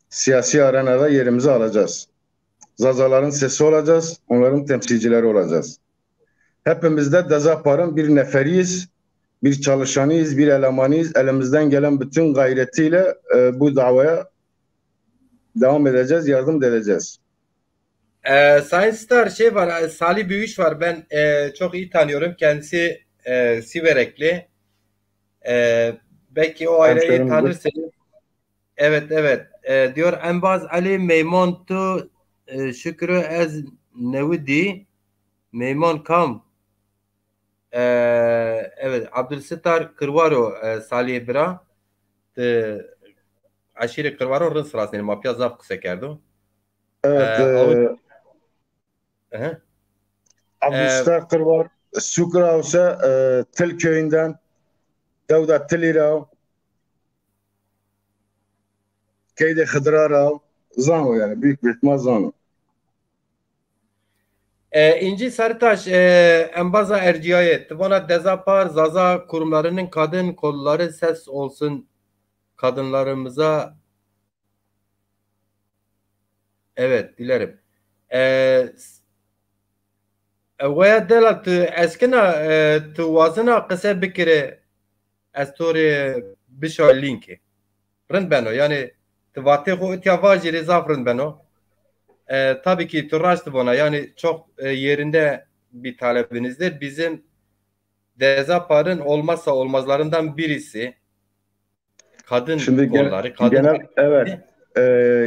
siyasi arenada yerimizi alacağız. Zazaların sesi olacağız. Onların temsilcileri olacağız. Hepimiz de Dezapar'ın bir neferiyiz. Bir çalışanıyız, bir elemanıyız. Elimizden gelen bütün gayretiyle bu davaya devam edeceğiz, yardım edeceğiz. Sayın Star var, Salih Büyüş var. Ben çok iyi tanıyorum. Kendisi Siverekli. Belki o aileyi tanırsınız. Evet. Diyor Enbaz Ali Meymun tu şükrü ez nevidi Meymun kam. Evet, Abdülstar Kırvaro Salih Bira aşire Kırvaro rın sırasını mapya zaf kısa kerdu. Evet. Abdülstar Kırvar Sukra olsa Tel köyünden Devda Telirav Keyde Hıdrarav Zano yani büyük bir ihtimal Zano. İnci Sertaş Embaza Erciyayet bana Dezapar Zaza kurumlarının kadın kolları ses olsun kadınlarımıza. Evet dilerim. Ve delat eskina tu vazına kısa bikire story bişo linki. Rın beno yani vatı o ihtiyacı rezafrın beno. Tabii ki turaştı bana yani çok yerinde bir talebinizdir. Bizim Dezapar'ın olmazsa olmazlarından birisi kadın kolları.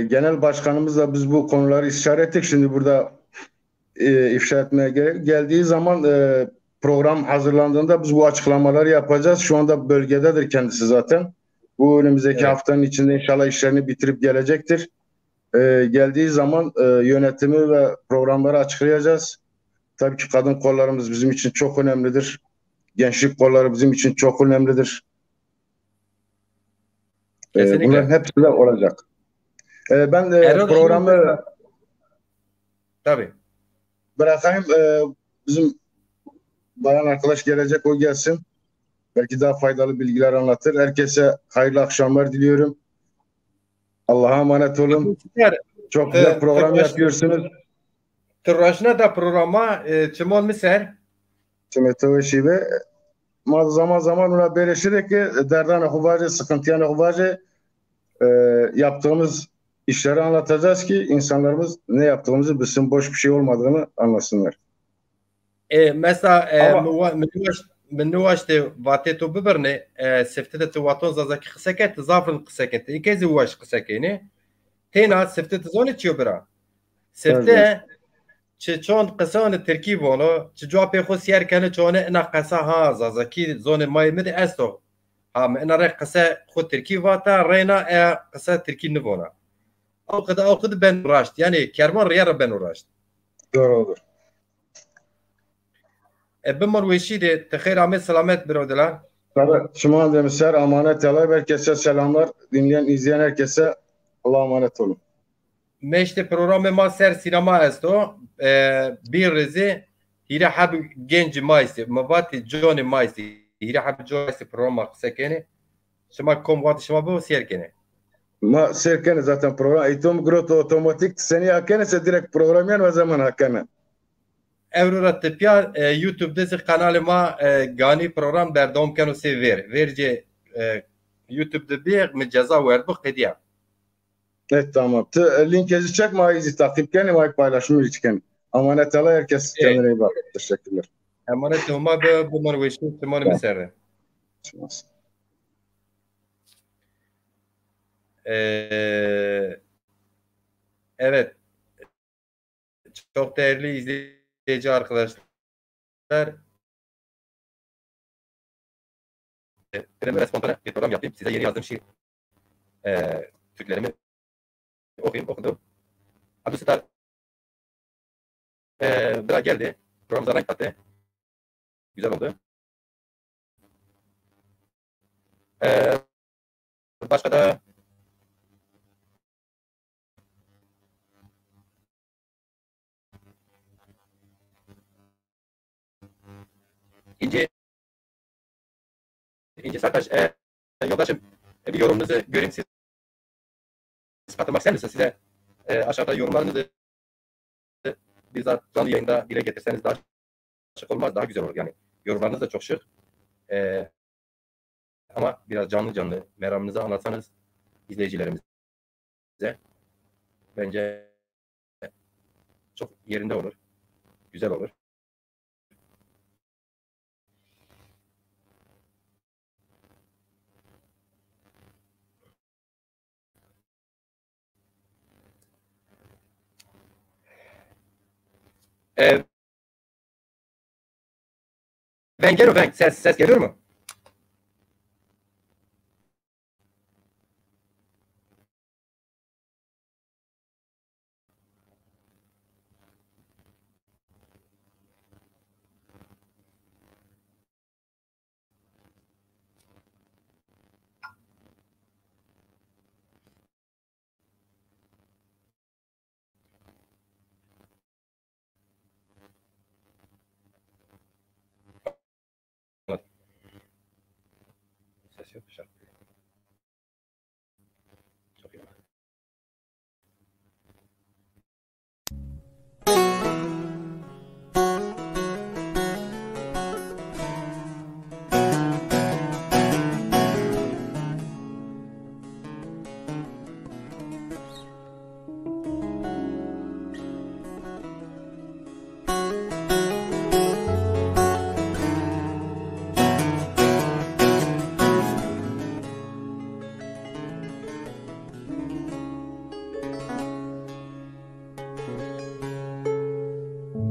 Genel başkanımızla biz bu konuları istişare ettik. Şimdi burada ifşa etmeye geldiği zaman program hazırlandığında biz bu açıklamaları yapacağız. Şu anda bölgededir kendisi zaten. Bu önümüzdeki haftanın içinde inşallah işlerini bitirip gelecektir. Geldiği zaman yönetimi ve programları açıklayacağız. Tabii ki kadın kollarımız bizim için çok önemlidir. Gençlik kolları bizim için çok önemlidir. Bunların hepsi de olacak. Ben programı tabii bırakayım. Bizim bayan arkadaş gelecek, o gelsin. Belki daha faydalı bilgiler anlatır. Herkese hayırlı akşamlar diliyorum. Allah'a emanet olun. Çok güzel program yapıyorsunuz. Tırraşına da programa çimol miser. Çimeto şive. Ma zaman zaman ona beleşirek ki derdan huvacı, sıkıntıyan huvacı yaptığımız işleri anlatacağız ki insanlarımız ne yaptığımızı bilsin, boş bir şey olmadığını anlasınlar. Mesela من نواشت واتي تو ببرني سفتة تواتون زازك قسكت زافرن قسكت إيكازي واش قسكيني تينا سفتة زوني تشيو برا سفتة چون قسان تركي بونو جواب خو سيار كان چون انا قسا ها زازكي زون ماي مد استو ها انا ري قسا خو تركي واتا رينا قسا تركي نبونا او قد بن راشت يعني كرمان ريار بن راشت Doğrudur. بمر وشيدي تخير عمل سلامات برودلا. Tabii, Şuman demişler, emanet alay. Herkese selamlar. Dinleyen, izleyen herkese Allah'a emanet olun. Meşte programı ma ser sinema esto bir rezi hira hab genç maysi mabati Johnny maysi hira hab Johnny programı sekeni şuma komvat şuma bu serkene. Ma serkene zaten program. İtom grot otomatik seni hakene se direkt programayan ve zaman hakene. Evrurat tepya YouTube'da kanalıma gani program berdom kanu sever. Verce YouTube'da bir meceza verdi bu kediya. Evet, tamam. Link yazacak mı? İzi takip kene mi paylaşımı için. Emanet alay, herkes kendine iyi bak. Teşekkürler. Emanet olma bu marveşi tamam mesele. Evet. Çok değerli izleyici arkadaşlar. Ben spontane bir program yapayım. Size yeni yazdığım şiir Türklerimi okudum. Abdülsattar daha geldi. Programımıza renk kattı. Güzel oldu. Başka da İnci Sartaş yoldaşım bir yorumunuzu göreyim, siz katılmak ister misiniz? Size aşağıda yorumlarınızı bizzat canlı yayında dile getirseniz daha şık olmaz, daha güzel olur. Yani yorumlarınız da çok şık. Ama biraz canlı meramınızı anlatsanız izleyicilerimize bence çok yerinde olur. Güzel olur. Venk, ses geliyor mu? Ses yok, şarkı. Çok iyi.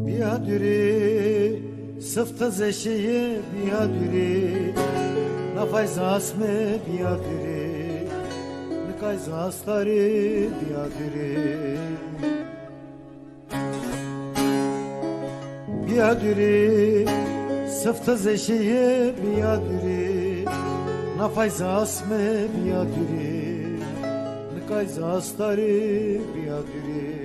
Biadüri sıftı zeşeye biadüri nafayz asme biadüri nikayz asları biadüri biadüri sıftı zeşeye biadüri nafayz asme biadüri nikayz asları biadüri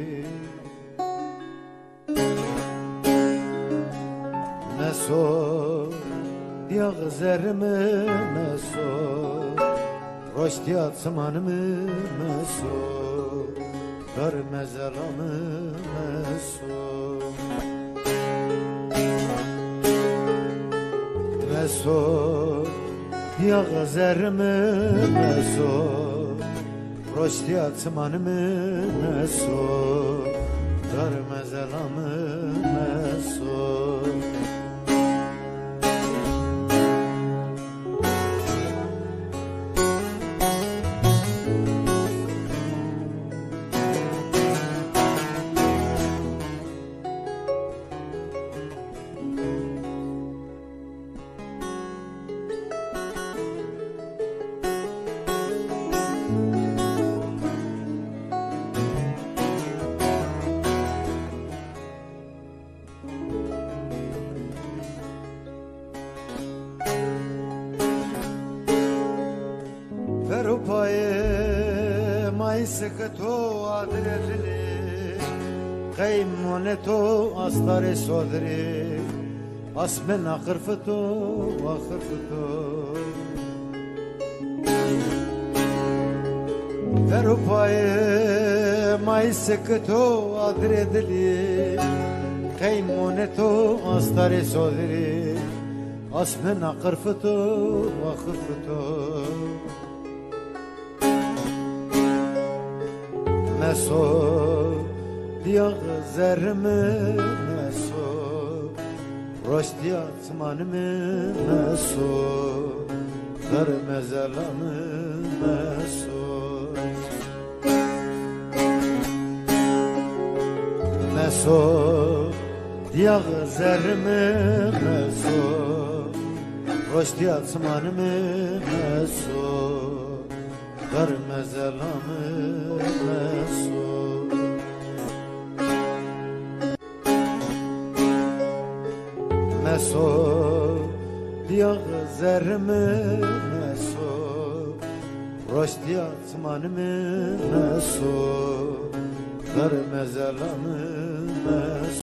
Meso, ya gzerme meso, Roştiyat sımanımı mesu Dar mezelamı mesu Mesu Ya gazerimi mesu Roştiyat sımanımı mesu Dar mezelamı mesu Verupaye maisketo adreli Kaymoneto astare sodri Asmen akırfıto akırfıto Verupaye maisketo adreli Kaymoneto astare sodri Asmen akırfıto akırfıto Meso diya zermi meso Roştiyat manimi meso Dar mezelamı meso Meso diya zermi meso Roştiyat manimi meso Dar mezelamı meso Meso diya zermi meso Roştiyat manimi meso Dar mezelamı meso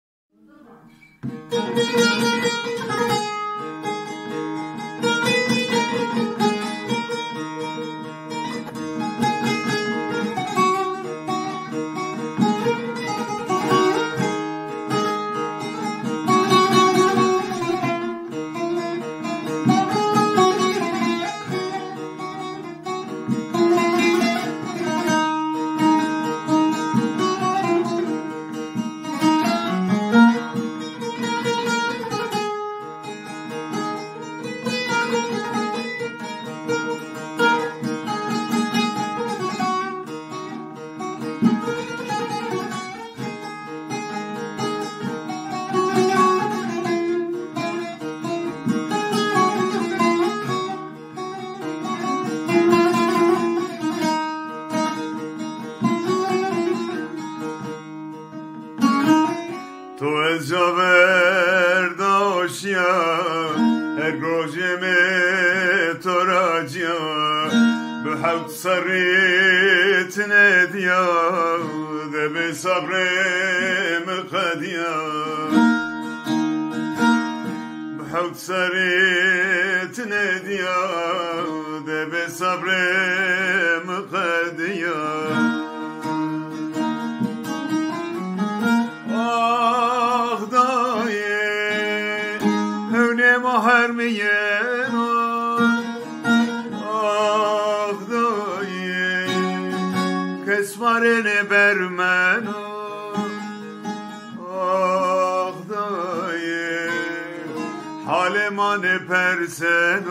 تو الجبر داشیا هر روزم تو راجیا به حوت سریت ندیا ده به صبر مقدیا به حوت سریت ندیا ده به صبر مقدیا Hermiyen ah dayı kesmarene bermen ah dayı halemane persen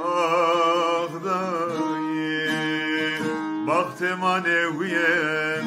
ah dayı baktemane uyen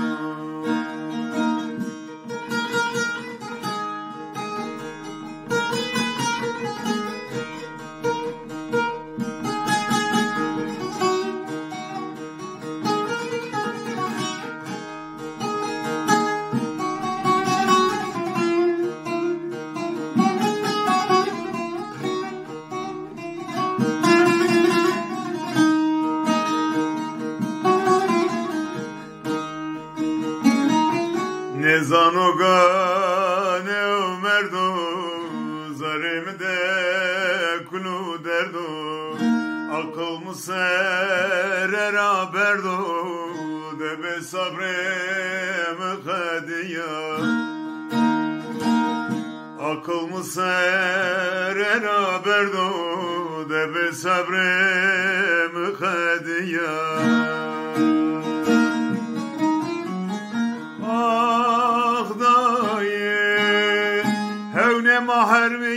Nezanoga ne merdo zarim de kulu derdo akıl mı مسر را بردو به صبر مخدیا akıl مسر را بردو به صبر مخدیا آخ دایه هونه محرمین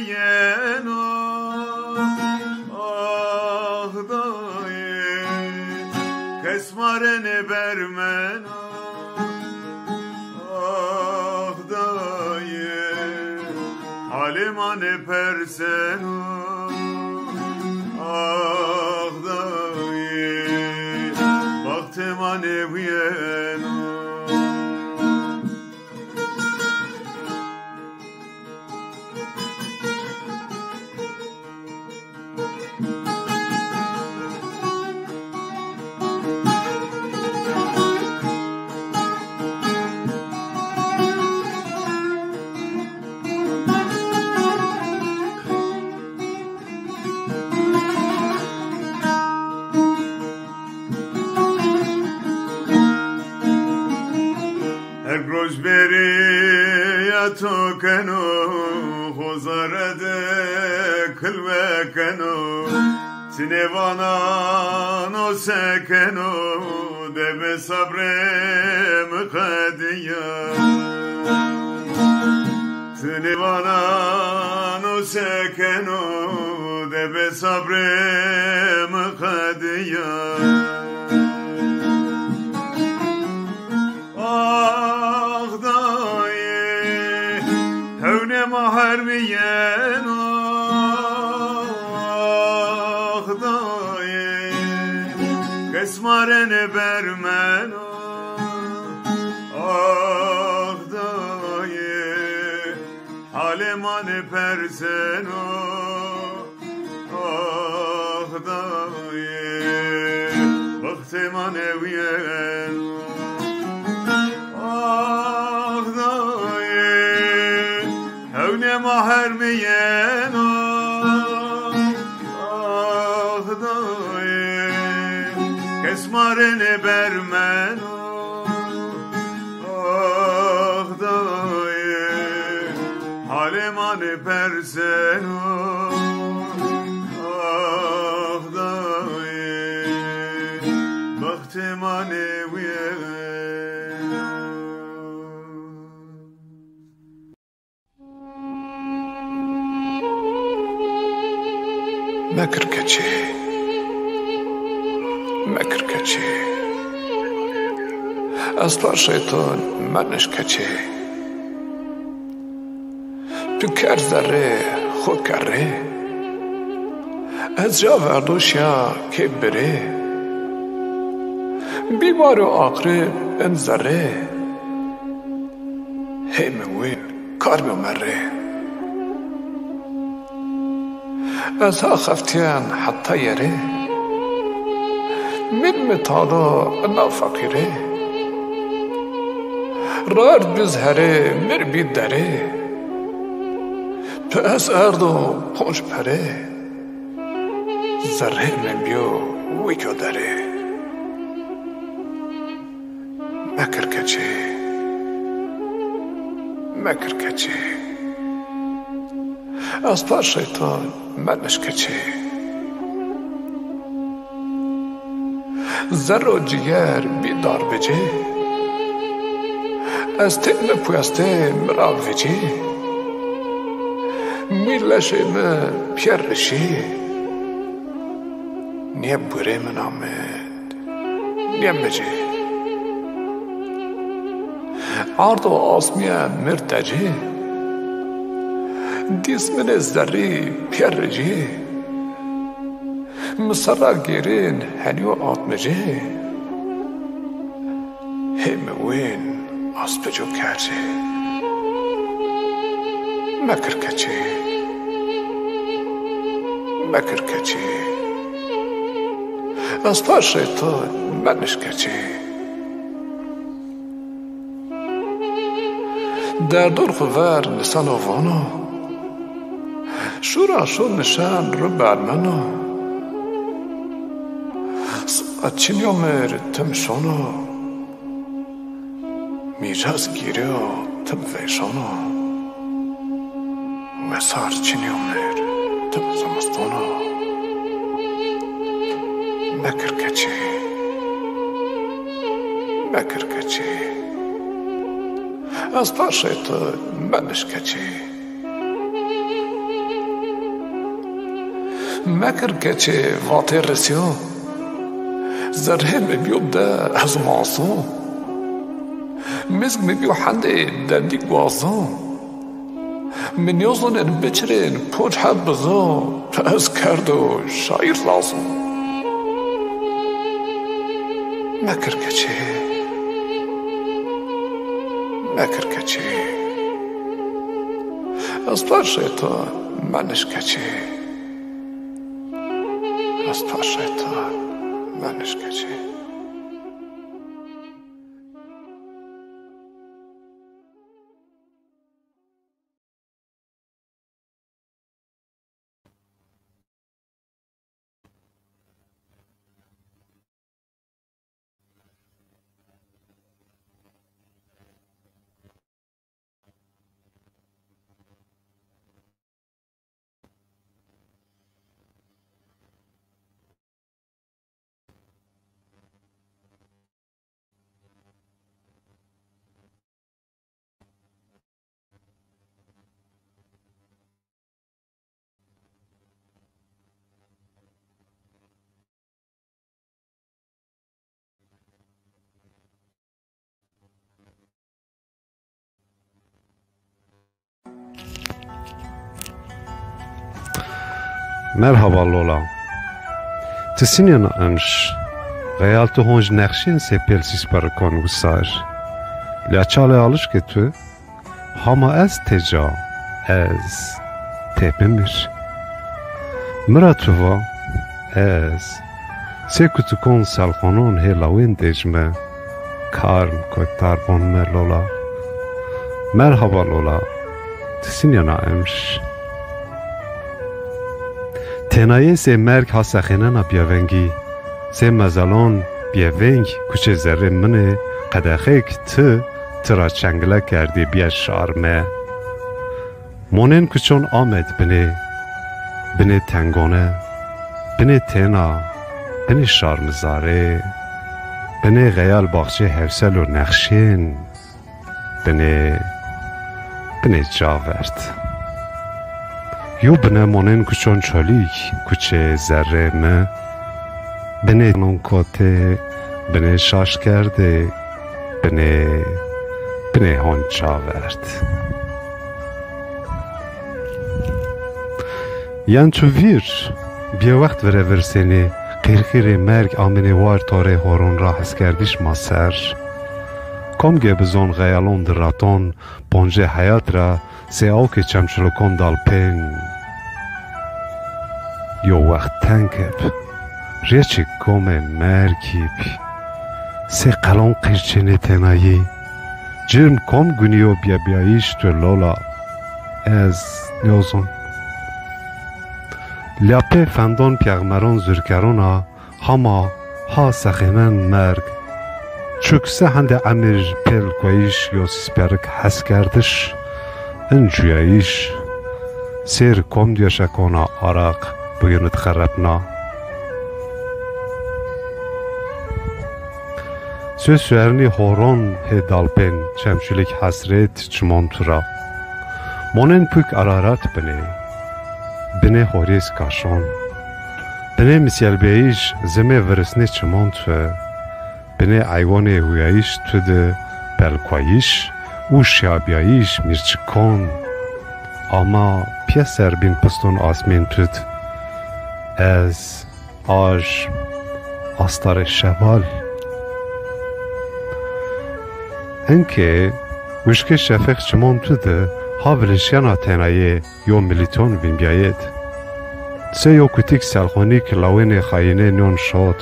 آخ دایه کسمارن برمن آخ دایه حالمان پرسن آخ دایه وقت من وین تو کنو خوزارد کلمه کنو سنوانانو سکنو ده به صبر مخدیا سنوانانو سکنو ده به صبر مخدیا محرمین آخ دایه کسمارن برمن آخ دایه حال من پرسن آخ دایه وقت من وین آخ دایه محرمین آخ دایه کسمارن برمن آخ دایه حال من پرسن آخ دایه وقت من وین مکر کچه اصلا شیطان منش کچه تو کر ذره خود کره از جا وردوشیا که بره بیمار و آقرب انذره هموین کار بمره از ها خفتیان حتی یره من مطالا انا فقیره رارد بزهره مر بید دره پس اردو پونش پره زره من بیو ویکو داره مکر کچه از پا شیطان منش کچه زر و جگر بیدار بجه از تیم پویسته مراو وجه میلشه من پیرشه نیه بوره من آمد نیه بجه عرض و آسمیه مرتجه دیس من زری پیرجه مصرا گیرین هنیو آتمجه هموین آسپجو کرجه مکر کچه از پا شیطان منش کچه در دور خوور نسان آوانو شورا شو نشان رو برمنو açınyomer tüm şonu miras giriyor tüm veşonu ve sar çınyomer tüm zamastonu mekir keçi az paşaytı meniş keçi مکر کچه واتی رسیو زره میبیو ده از ماسو مزگ میبیو حنده دندی گوازو منیوزن ان بچرین پوچ حد بزو از کردو شایر لازو مکر کچه از پرشیتا منش کچه از پاشیتا منش کچی Merhaba Lola. Tisinyana anş. Gayaltı honj nexşin sepelsis parakon gusar. Laçale alış ke tu. Hama ez teca. Ez. Tepemir. Mıratuva. Ez. Sekutukon salxanon helawin dejme. Karm koytar bonme Lola. Merhaba Lola. Tisinyana anş. تنایی سه مرگ ها سخینه نا بیاونگی سه مزالان بیاونگ کچه زره منه قدخه که ترا چنگله کردی بیا شارمه مونن کچون آمد بنه تنگانه بنه تینا بنه شارمزاره بنه غیال باخچه حفصل و نخشین بنه جاورد یو بنه مانن کچون چالیک کچه زره مه بنه نانکاته بنه شاش کرده بنه هان چاورد یان تو ویر بیا وقت وره ورسنه قیرقیر مرگ آمنه وار تاره هارون را حس کردیش ماسر کام گه بزان غیالان دراتان پانجه حیات را سه آوک چمچلکان دال پین یو وقت تنگب ریچه کام مرگیب سه قلان قیرچنه تنایی جرم کام گونیو بیا بیاییش تو لولا از نیازم لیاپه فندان پیغمران زرکرانا هما ها سخینن مرگ چوکسه هنده امیر پیل کویش یا سپرک حس کردش انجویایش سیر کم دیاشکانا عراق بگیرد خربنا سوسوارنی هوران هدالپن چمشولیک حسرت چمان تورا مانن پوک ارارات بنه هوریس کاشان بنه مسیل بیایش زمه ورسنه چمان تو بنه ایوانه هویایش تو ده بلکوایش او شیابیایش میرچکان اما پیسر بین پستون آسمین تود از آج آستار شوال انکه وشک شفق چمان توده ها ولشیانا تنایه یو ملیتون بین بیاید سه یو کتیک سلخونی که لاوین خاینه نیون شد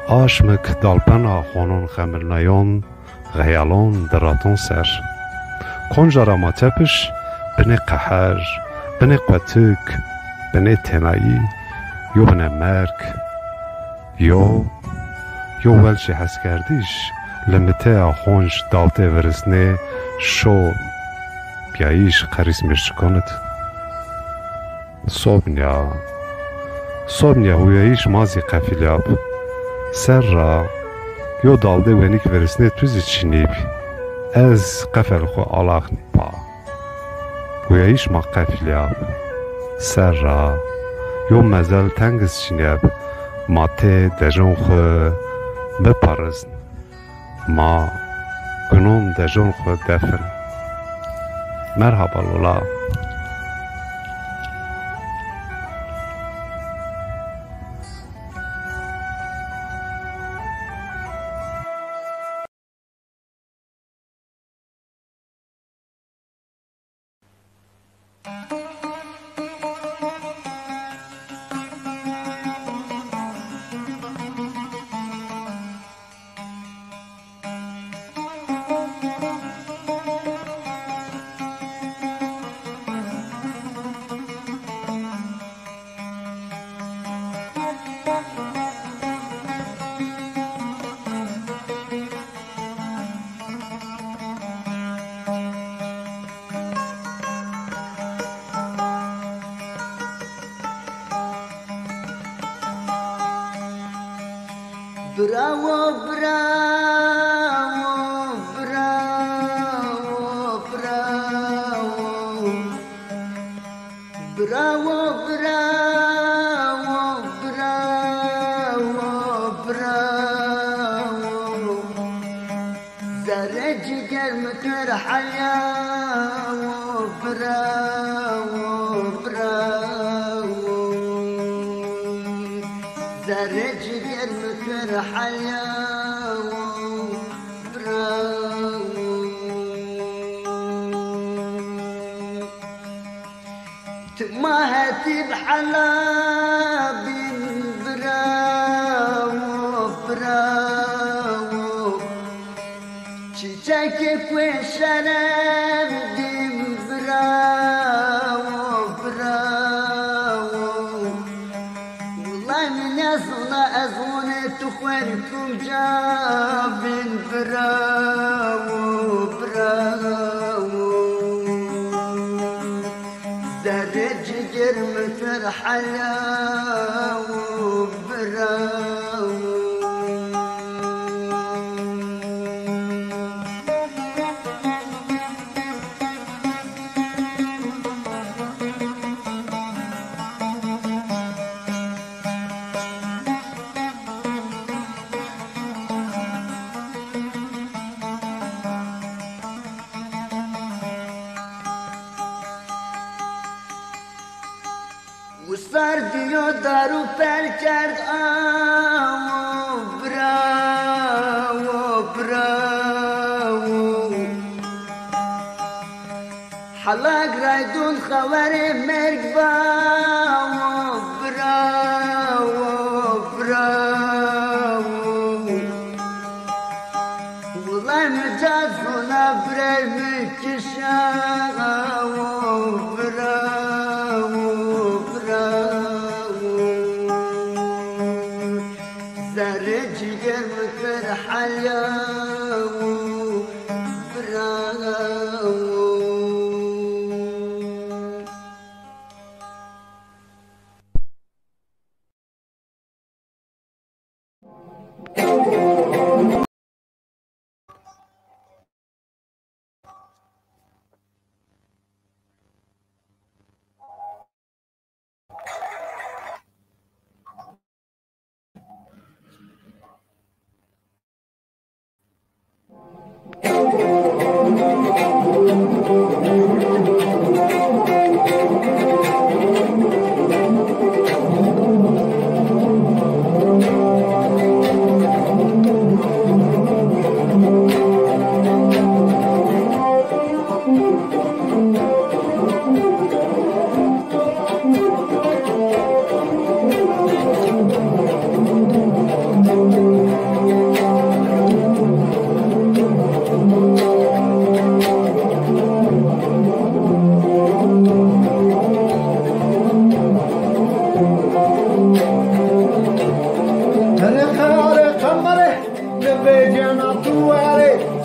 آشمک دالپنا خانون خمرنایان غیالان دراتون سر کنجارا ما تپش بنه قهر بنه قوتک بنه تنایی یو بنه مرگ یو ولشی حس کردیش لمته خونش دالته ورسنه شو بیاییش قریس مرشکانت صبنیا هویاییش مازی قفیلیاب سر را یو دالده ونیک ورسنه توزی چینیب از قفل خو آلاخ نیپا هویاییش ما قفیلیاب سر را یو مزل تنگز چینیب ما ته دجون خو بپارزن ما گنوم دجون خو دفن مرحبا لولا Bravo, bravo, bravo, bravo. Bravo, bravo, bravo, bravo. Zerre ciger mütür hayao, bravo, bravo. Zerre ciger mütür hayao, bravo. تمهتي بحلاب براو براو چيچاكي كوي شراب ديم براو براو والله من يصنع أزوني تخوينكم جابين براو براو درج جرمة حلاو براو وصار ديو دارو پرکرد آو براو براو حلاق رایدون خوار مرگ باو براو براو والله مجازونا برای مکشاو براو جگر مکر حلاو براو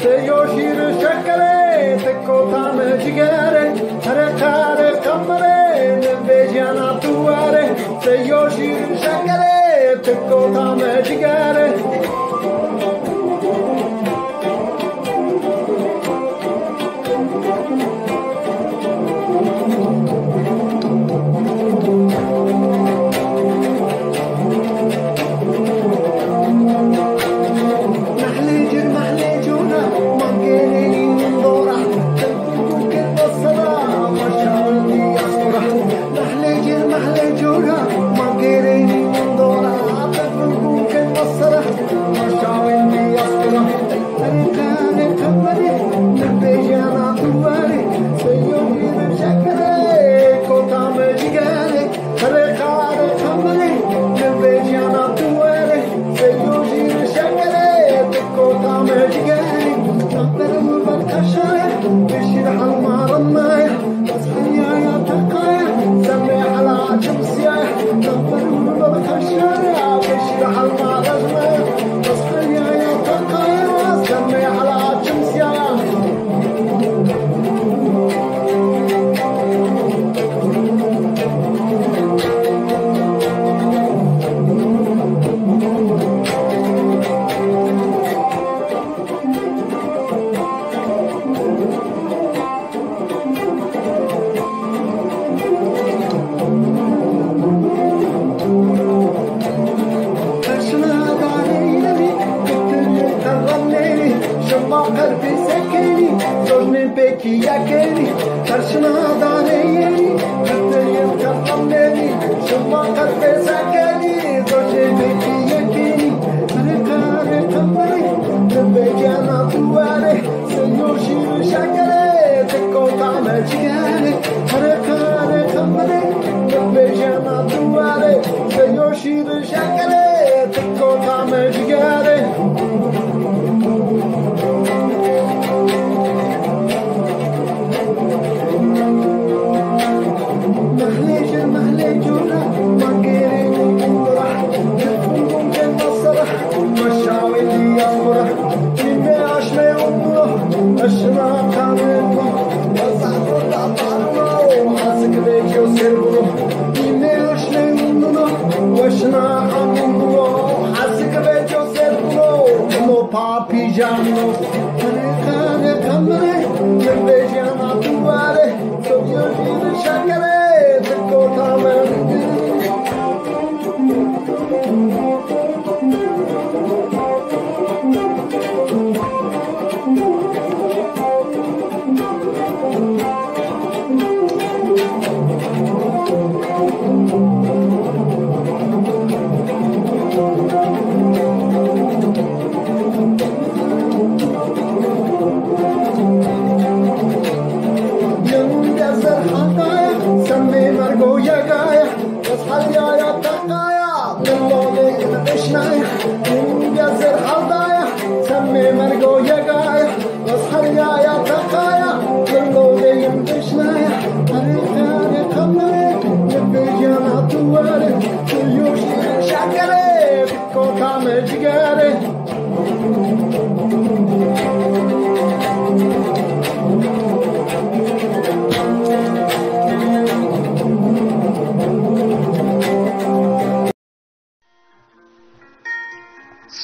Seyo şiir şakare Teko tam cigare Hare kare kamare Nebejana tuare Seyo şiir şakare Teko tam cigare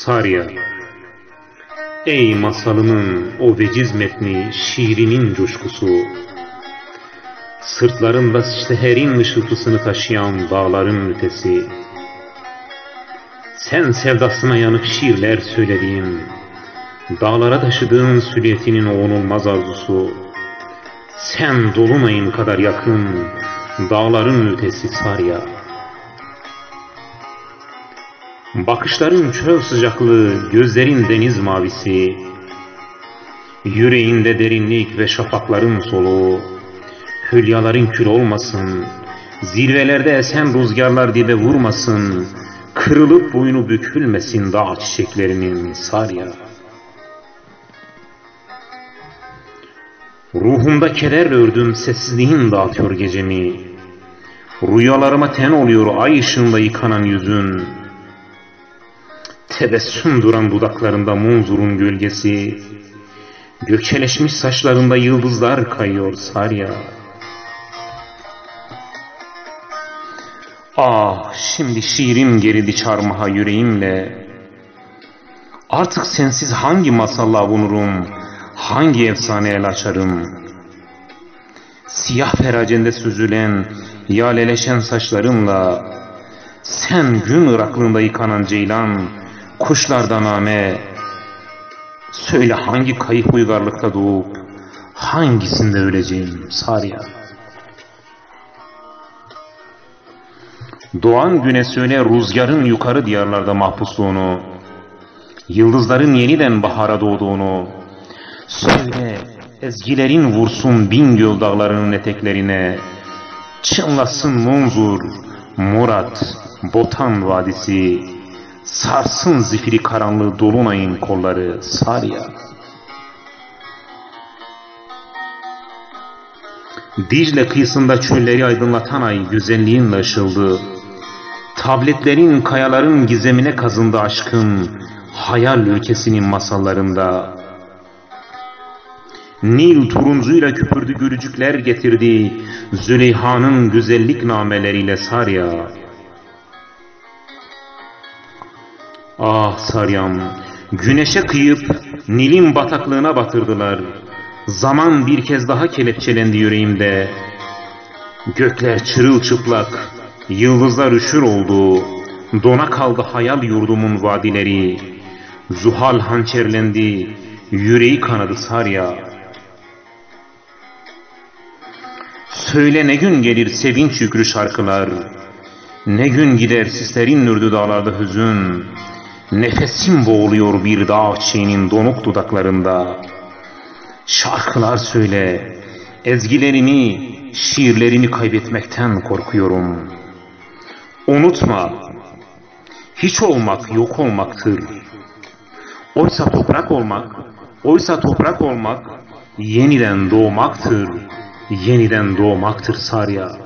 Sarya, ey masalımın o veciz metni, şiirinin coşkusu, sırtlarında seherin ışıltısını taşıyan dağların ötesi, sen sevdasına yanık şiirler söylediğin, dağlara taşıdığın süliyetinin o onulmaz arzusu, sen dolunayın kadar yakın, dağların ötesi Sarya. Bakışların çöl sıcaklığı, gözlerin deniz mavisi, yüreğinde derinlik ve şafakların soluğu, hülyaların kül olmasın, zirvelerde esen rüzgarlar dibe vurmasın, kırılıp boynu bükülmesin dağ çiçeklerinin Sarya. Ruhumda keder ördüm, sessizliğin dağıtıyor gecemi, rüyalarıma ten oluyor ay ışığında yıkanan yüzün, tebessüm duran dudaklarında munzurun gölgesi, Gökçeleşmiş saçlarında yıldızlar kayıyor Sarya. Ah, şimdi şiirim geridi çarmıha yüreğimle. Artık sensiz hangi masalla avunurum, hangi efsane el açarım? Siyah feracende süzülen, yaleleşen saçlarımla, sen gün ıraklığında yıkanan ceylan, kuşlardan name. Söyle hangi kayıp uygarlıkta doğup, hangisinde öleceğim Sarya? Doğan güne söyle rüzgarın yukarı diyarlarda mahpusluğunu, yıldızların yeniden bahara doğduğunu. Söyle ezgilerin vursun Bingöl dağlarının eteklerine, çınlasın Munzur, Murat, Botan vadisi, sarsın zifiri karanlığı dolunayın kolları Sarya. Dicle kıyısında çölleri aydınlatan ay güzelliğinle ışıldı. Tabletlerin, kayaların gizemine kazındı aşkın, hayal ülkesinin masallarında. Nil turuncuyla küpürdü gülücükler getirdi, Züleyha'nın güzellik nameleriyle Sarya. Ah Saryam, güneşe kıyıp Nil'in bataklığına batırdılar. Zaman bir kez daha kelepçelendi yüreğimde. Gökler çırılçıplak, yıldızlar üşür oldu. Dona kaldı hayal yurdumun vadileri. Zuhal hançerlendi, yüreği kanadı Sarya. Söyle ne gün gelir sevinç yüklü şarkılar, ne gün gider sislerin nürdü dağlarda hüzün. Nefesim boğuluyor bir dağ çiçeğinin donuk dudaklarında. Şarkılar söyle, ezgilerimi, şiirlerimi kaybetmekten korkuyorum. Unutma, hiç olmak yok olmaktır. Oysa toprak olmak yeniden doğmaktır, yeniden doğmaktır Sarya.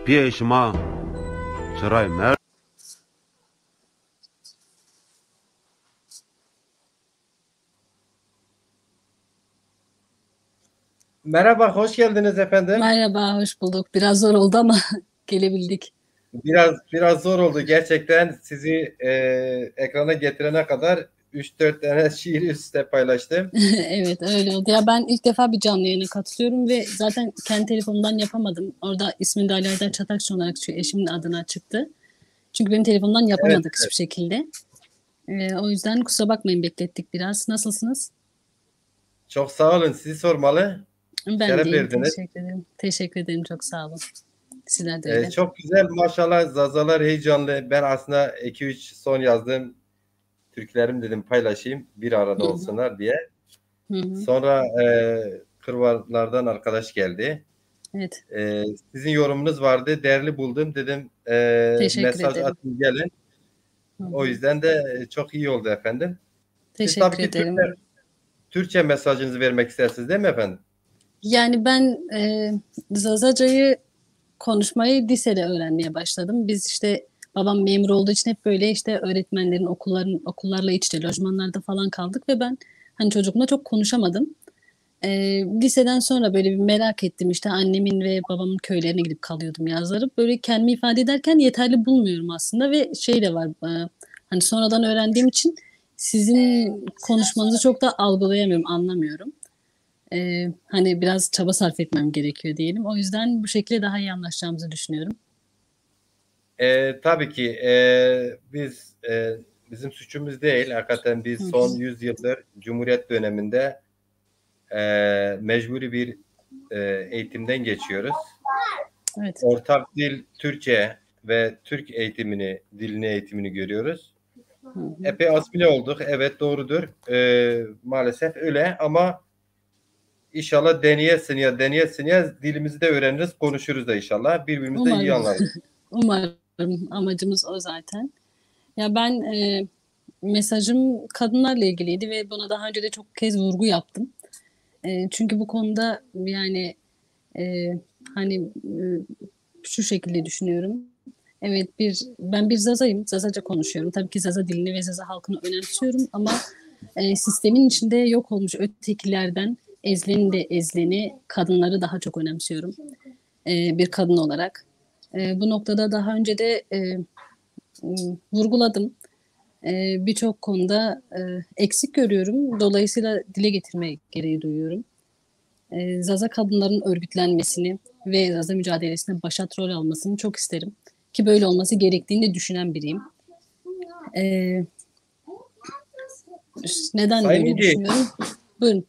پیشما چرای مرد Merhaba, hoş geldiniz efendim. Merhaba, hoş bulduk. Biraz zor oldu ama gelebildik. Biraz zor oldu gerçekten. Sizi ekrana getirene kadar 3-4 tane şiir üst üste paylaştım. Evet, öyle oldu. Ya ben ilk defa bir canlı yayına katılıyorum ve zaten kendi telefonumdan yapamadım. Orada ismini de Ali Aydar Çatakçı olarak eşimin adına çıktı. Çünkü benim telefonumdan yapamadık Evet. hiçbir şekilde. O yüzden kusura bakmayın, beklettik biraz. Nasılsınız? Çok sağ olun. Sizi sormalı. Ben Şeref deyim, verdiniz. teşekkür ederim. Teşekkür ederim, çok sağ olun. Sizler de öyle. Çok güzel maşallah, zazalar heyecanlı. Ben aslında 2-3 son yazdığım türkülerim dedim paylaşayım. Bir arada Hı hı. olsunlar diye. Hı hı. Sonra Kırvarlardan arkadaş geldi. Evet, Sizin yorumunuz vardı. Değerli buldum. Dedim teşekkür mesaj ederim. atın gelin. Hı O hı. yüzden de çok iyi oldu efendim. Siz tabii Teşekkür ki ederim. Türkçe mesajınızı vermek istersiniz değil mi efendim? Yani ben Zazaca'yı konuşmayı lisede öğrenmeye başladım. Biz işte babam memur olduğu için hep böyle işte öğretmenlerin okullarla iç içe lojmanlarda falan kaldık ve ben hani çocukluğumda çok konuşamadım. Liseden sonra böyle bir merak ettim işte annemin ve babamın köylerine gidip kalıyordum yazları. Böyle kendimi ifade ederken yeterli bulmuyorum aslında ve şey de var hani sonradan öğrendiğim için sizin konuşmanızı çok da algılayamıyorum, anlamıyorum. Hani biraz çaba sarf etmem gerekiyor diyelim. O yüzden bu şekilde daha iyi anlaşacağımızı düşünüyorum. Tabii ki bizim suçumuz değil. Hakikaten biz son 100 yıldır Cumhuriyet döneminde mecburi bir eğitimden geçiyoruz. Evet. Ortak dil Türkçe ve Türk eğitimini görüyoruz. Epey asimile olduk. Evet, doğrudur. Maalesef öyle ama İnşallah deneye dilimizi de öğreniriz, konuşuruz da inşallah. Birbirimizi de iyi anlarız. Umarım amacımız o zaten. Ya ben mesajım kadınlarla ilgiliydi ve buna daha önce de çok kez vurgu yaptım. Çünkü bu konuda yani hani şu şekilde düşünüyorum. Evet, ben bir Zaza'yım. Zazaca konuşuyorum. Tabii ki Zaza dilini ve Zaza halkını önemsiyorum ama sistemin içinde yok olmuş ötekilerden ezleni kadınları daha çok önemsiyorum. Bir kadın olarak. Bu noktada daha önce de vurguladım. Birçok konuda eksik görüyorum. Dolayısıyla dile getirme gereği duyuyorum. Zaza kadınların örgütlenmesini ve Zaza mücadelesine başat rol almasını çok isterim. Ki böyle olması gerektiğini düşünen biriyim. Neden Sayın böyle düşünüyorum? Buyurun.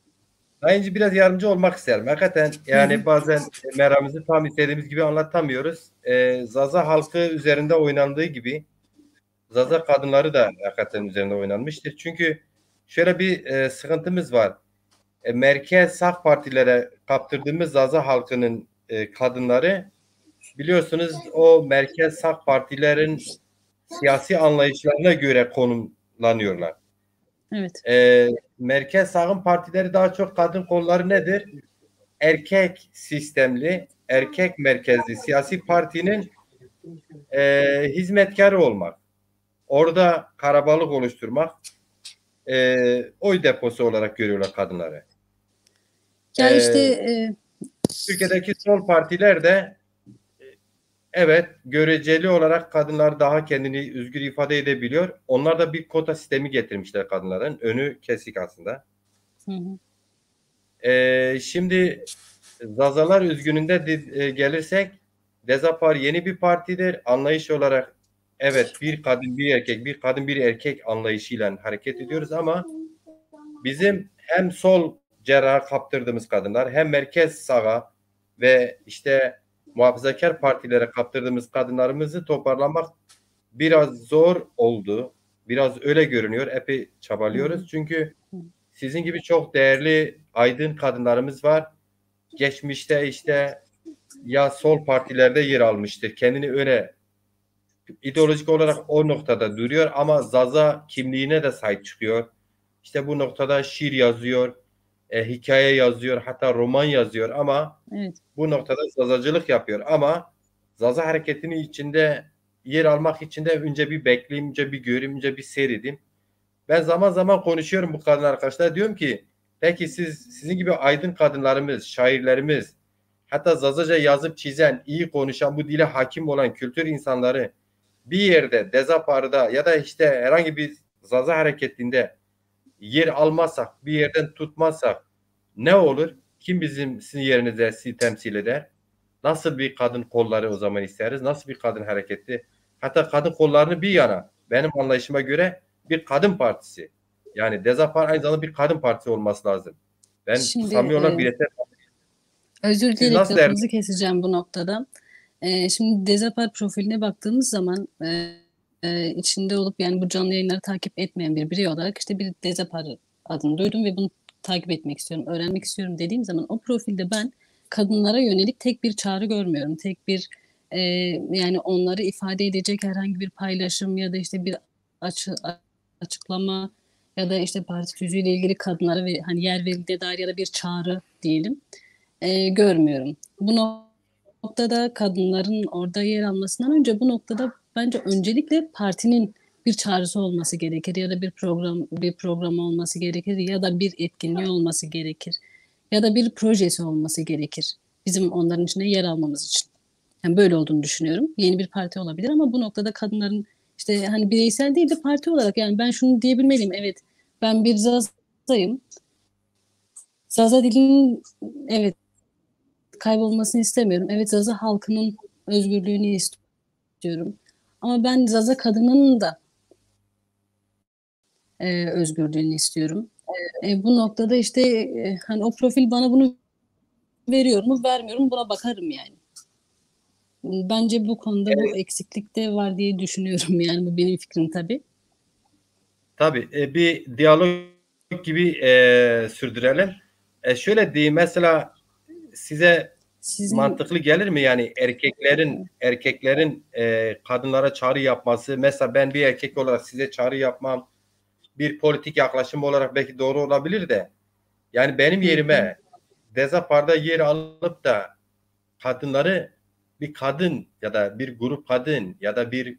Sayın biraz yardımcı olmak isterim. Hakikaten yani bazen meramımızı tam istediğimiz gibi anlatamıyoruz. Zaza halkı üzerinde oynandığı gibi Zaza kadınları da hakikaten üzerinde oynanmıştır. Çünkü şöyle bir sıkıntımız var. Merkez sağ partilere kaptırdığımız Zaza halkının kadınları, biliyorsunuz, o merkez sağ partilerin siyasi anlayışlarına göre konumlanıyorlar. Evet. Merkez sağın partileri daha çok kadın kolları nedir? Erkek sistemli, erkek merkezli siyasi partinin hizmetkarı olmak. Orada karabalık oluşturmak, oy deposu olarak görüyorlar kadınları. Ya işte Türkiye'deki sol partiler de evet, göreceli olarak kadınlar daha kendini özgür ifade edebiliyor. Onlar da bir kota sistemi getirmişler kadınların. Önü kesik aslında. Şimdi Zazalar üzgününde gelirsek, Dezapar yeni bir partidir. Anlayış olarak evet, bir kadın bir erkek, bir kadın bir erkek anlayışıyla hareket ediyoruz ama bizim hem sol cerraha kaptırdığımız kadınlar hem merkez sağa ve işte muhafazakar partilere kaptırdığımız kadınlarımızı toparlamak biraz zor oldu. Biraz öyle görünüyor. Epey çabalıyoruz. Çünkü sizin gibi çok değerli aydın kadınlarımız var. Geçmişte işte ya sol partilerde yer almıştır. Kendini öyle ideolojik olarak o noktada duruyor ama Zaza kimliğine de sahip çıkıyor. İşte bu noktada şiir yazıyor, hikaye yazıyor, hatta roman yazıyor ama evet, bu noktada Zazacılık yapıyor. Ama Zaza hareketinin içinde yer almak için de önce bir bekleyeyim, önce bir göreyim, önce bir seyredeyim. Ben zaman zaman konuşuyorum bu kadın arkadaşlar. Diyorum ki peki sizin gibi aydın kadınlarımız, şairlerimiz, hatta Zazaca yazıp çizen, iyi konuşan, bu dile hakim olan kültür insanları bir yerde, Dezapar'da ya da işte herhangi bir Zaza hareketinde yer almazsak, bir yerden tutmazsak ne olur? Kim sizin yerinizde sizi temsil eder? Nasıl bir kadın kolları o zaman isteriz? Nasıl bir kadın hareketi? Hatta kadın kollarını bir yana, benim anlayışıma göre bir kadın partisi. Yani Dezapar aynı zamanda bir kadın partisi olması lazım. Ben samimi olarak bireysel... Özür dileyerek lafınızı keseceğim bu noktada. Şimdi Dezapar profiline baktığımız zaman içinde olup yani bu canlı yayınları takip etmeyen bir birey olarak işte bir Dezapar adını duydum ve bunu takip etmek istiyorum, öğrenmek istiyorum dediğim zaman o profilde ben kadınlara yönelik tek bir çağrı görmüyorum. Tek bir yani onları ifade edecek herhangi bir paylaşım ya da işte bir açıklama ya da işte parti tüzüğüyle ilgili kadınlara ve hani yer verildiğine dair ya da bir çağrı diyelim görmüyorum. Bu noktada kadınların orada yer almasından önce bu noktada bence öncelikle partinin bir çağrısı olması gerekir ya da bir program olması gerekir ya da bir etkinliği olması gerekir ya da bir projesi olması gerekir bizim onların içinde yer almamız için. Yani böyle olduğunu düşünüyorum. Yeni bir parti olabilir ama bu noktada kadınların işte hani bireysel değil de parti olarak yani ben şunu diyebilmeliyim. Evet, ben bir Zaza'yım. Zaza dilinin evet kaybolmasını istemiyorum. Evet, Zaza halkının özgürlüğünü istiyorum. Ama ben Zaza kadının da özgürlüğünü istiyorum. Bu noktada işte hani o profil bana bunu veriyor mu, vermiyor mu buna bakarım yani. Bence bu konuda bu eksiklik de var diye düşünüyorum yani bu benim fikrim tabii. Tabii bir diyalog gibi sürdürelim. Şöyle diyeyim mesela size mantıklı gelir mi yani erkeklerin kadınlara çağrı yapması? Mesela ben bir erkek olarak size çağrı yapmam bir politik yaklaşım olarak belki doğru olabilir de yani benim yerime Dezapar'da yer alıp da kadınları bir kadın ya da bir grup kadın ya da bir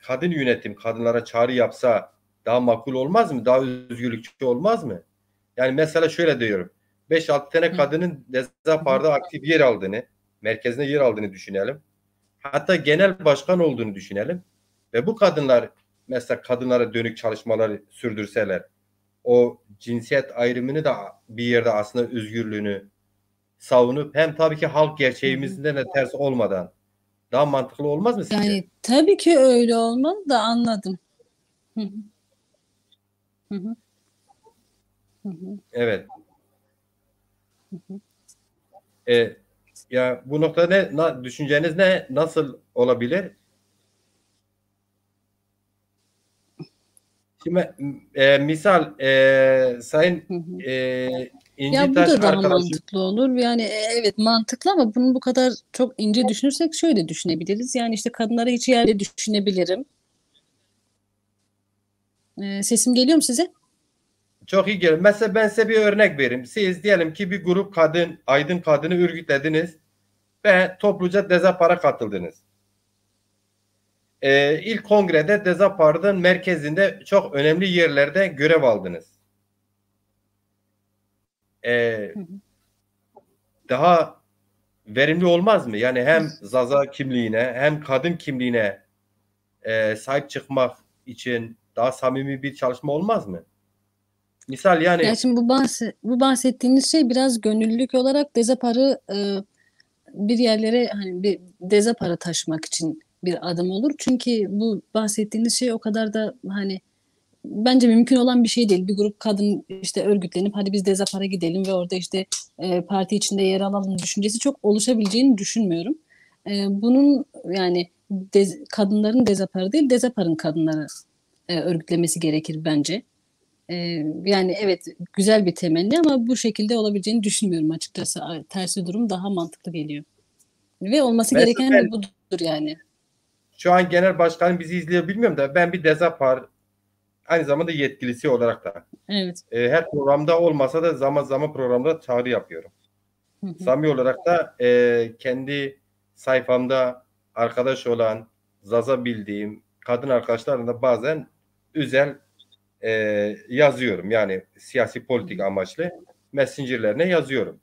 kadın yönetim kadınlara çağrı yapsa daha makul olmaz mı? Daha özgürlükçü olmaz mı? Yani mesela şöyle diyorum. 5-6 tane kadının Dezapar'da aktif yer aldığını, merkezine yer aldığını düşünelim. Hatta genel başkan olduğunu düşünelim. Ve bu kadınlar mesela kadınlara dönük çalışmaları sürdürseler, o cinsiyet ayrımını da bir yerde aslında özgürlüğünü savunup hem tabii ki halk gerçeğimizden de ters olmadan daha mantıklı olmaz mı sizce? Yani tabii ki öyle olmalı da anladım. Evet. Ya bu noktada düşünceniz ne? Nasıl olabilir? Şimdi misal Sayın İnci Ya bu Taş da daha arkadaşım mantıklı olur. Yani evet mantıklı ama bunu bu kadar çok ince düşünürsek şöyle düşünebiliriz. Yani işte kadınlara hiç yerde düşünebilirim. Sesim geliyor mu size? çok iyi geliyor. Mesela ben size bir örnek vereyim. Siz diyelim ki bir grup kadın, aydın kadını örgütlediniz ve topluca Dezapar'a katıldınız. İlk kongrede Dezapar'ın merkezinde çok önemli yerlerde görev aldınız. Daha verimli olmaz mı? Yani hem Zaza kimliğine hem kadın kimliğine sahip çıkmak için daha samimi bir çalışma olmaz mı? Misal yani Ya şimdi bu bahsettiğiniz şey biraz gönüllülük olarak Dezapar'ı bir yerlere hani bir Dezapar'ı taşımak için bir adım olur. Çünkü bu bahsettiğiniz şey o kadar da hani bence mümkün olan bir şey değil. Bir grup kadın işte örgütlenip hadi biz Dezapar'a gidelim ve orada işte parti içinde yer alalım düşüncesi çok oluşabileceğini düşünmüyorum. Bunun yani kadınların Dezapar'ı değil Dezapar'ın kadınları örgütlemesi gerekir bence. Yani evet güzel bir temenni ama bu şekilde olabileceğini düşünmüyorum açıkçası. Tersi durum daha mantıklı geliyor. Ve olması gereken de budur yani. Şu an genel başkanım bizi izliyor bilmiyorum da ben bir Dezapar aynı zamanda yetkilisi olarak da evet. Her programda olmasa da zaman zaman programda çağrı yapıyorum. Samimi olarak da kendi sayfamda arkadaş olan Zaza bildiğim kadın arkadaşlarla bazen özel yazıyorum. Yani siyasi politik amaçlı messengerlerine yazıyorum.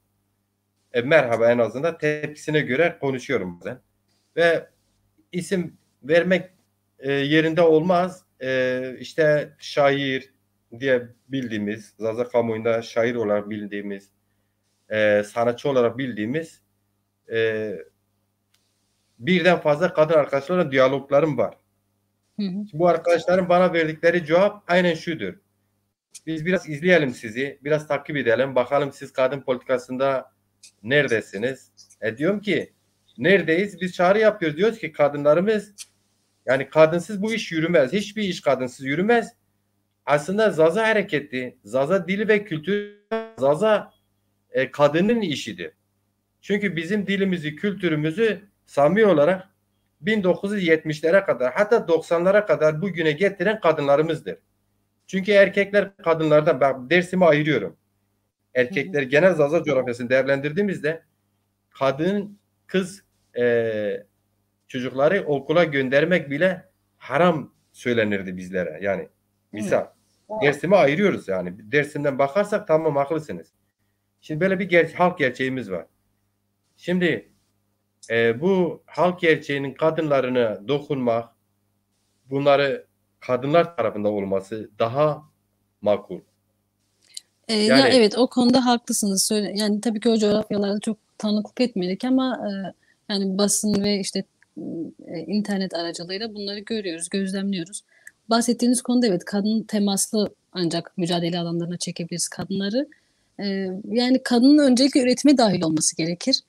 Merhaba en azından tepkisine göre konuşuyorum bazen. Ve isim vermek yerinde olmaz. İşte şair diye bildiğimiz, Zaza kamuoyunda şair olarak bildiğimiz, sanatçı olarak bildiğimiz birden fazla kadın arkadaşlarla diyaloglarım var. Bu arkadaşların bana verdikleri cevap aynen şudur. Biz biraz izleyelim sizi, biraz takip edelim, bakalım siz kadın politikasında neredesiniz? Diyorum ki neredeyiz? Biz çağrı yapıyoruz. Diyoruz ki kadınlarımız yani kadınsız bu iş yürümez. Hiçbir iş kadınsız yürümez. Aslında Zaza hareketi, Zaza dili ve kültürü, Zaza kadının işidir. Çünkü bizim dilimizi, kültürümüzü samimi olarak 1970'lere kadar hatta 90'lara kadar bugüne getiren kadınlarımızdır. Çünkü erkekler kadınlardan, ben Dersim'i ayırıyorum. Erkekler genel Zaza coğrafyasını değerlendirdiğimizde kadın, kız çocukları okula göndermek bile haram söylenirdi bizlere. Yani misal. Dersim'i ayırıyoruz yani. Dersimden bakarsak tamam haklısınız. Şimdi böyle bir halk gerçeğimiz var. Şimdi bu halk gerçeğinin kadınlarına dokunmak, bunları kadınlar tarafında olması daha makul. Ya evet, o konuda haklısınız. Yani tabii ki o coğrafyalarda çok tanıklık etmedik ama yani basın ve işte internet aracılığıyla bunları görüyoruz, gözlemliyoruz. Bahsettiğiniz konuda evet, kadın temaslı ancak mücadele alanlarına çekebiliriz kadınları. Yani kadının öncelikle üretime dahil olması gerekir.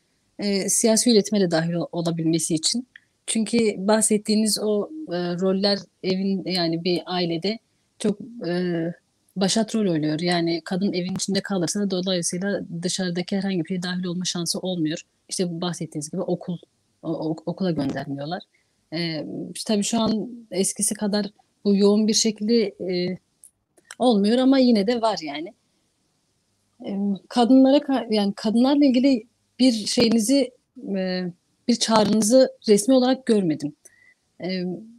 Siyasi üretime de dahil olabilmesi için. Çünkü bahsettiğiniz o roller evin, yani bir ailede çok başat rol oluyor. Yani kadın evin içinde kalırsa dolayısıyla dışarıdaki herhangi bir şeye dahil olma şansı olmuyor. İşte bu bahsettiğiniz gibi okula göndermiyorlar. Tabii şu an eskisi kadar bu yoğun bir şekilde olmuyor ama yine de var yani. Yani kadınlarla ilgili bir şeyinizi, bir çağrınızı resmi olarak görmedim.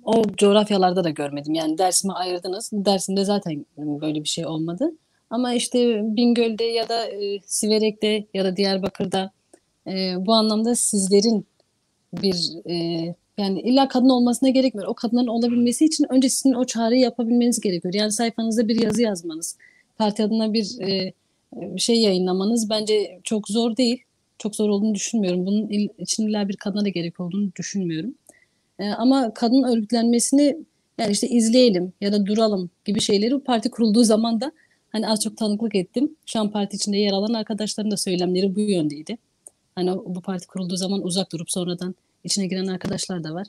O coğrafyalarda da görmedim. Yani Dersim'e ayırdınız. Dersim'de zaten böyle bir şey olmadı. Ama işte Bingöl'de ya da Siverek'te ya da Diyarbakır'da bu anlamda sizlerin bir yani illa kadın olmasına gerekmiyor. O kadınların olabilmesi için önce sizin o çağrıyı yapabilmeniz gerekiyor. Yani sayfanızda bir yazı yazmanız, parti adına bir şey yayınlamanız bence çok zor değil. Çok zor olduğunu düşünmüyorum. Bunun için illa bir kadına da gerek olduğunu düşünmüyorum. Ama kadın örgütlenmesini, yani işte izleyelim ya da duralım gibi şeyleri bu parti kurulduğu zaman da hani az çok tanıklık ettim. Şu an parti içinde yer alan arkadaşların da söylemleri bu yöndeydi. Hani bu parti kurulduğu zaman uzak durup sonradan içine giren arkadaşlar da var.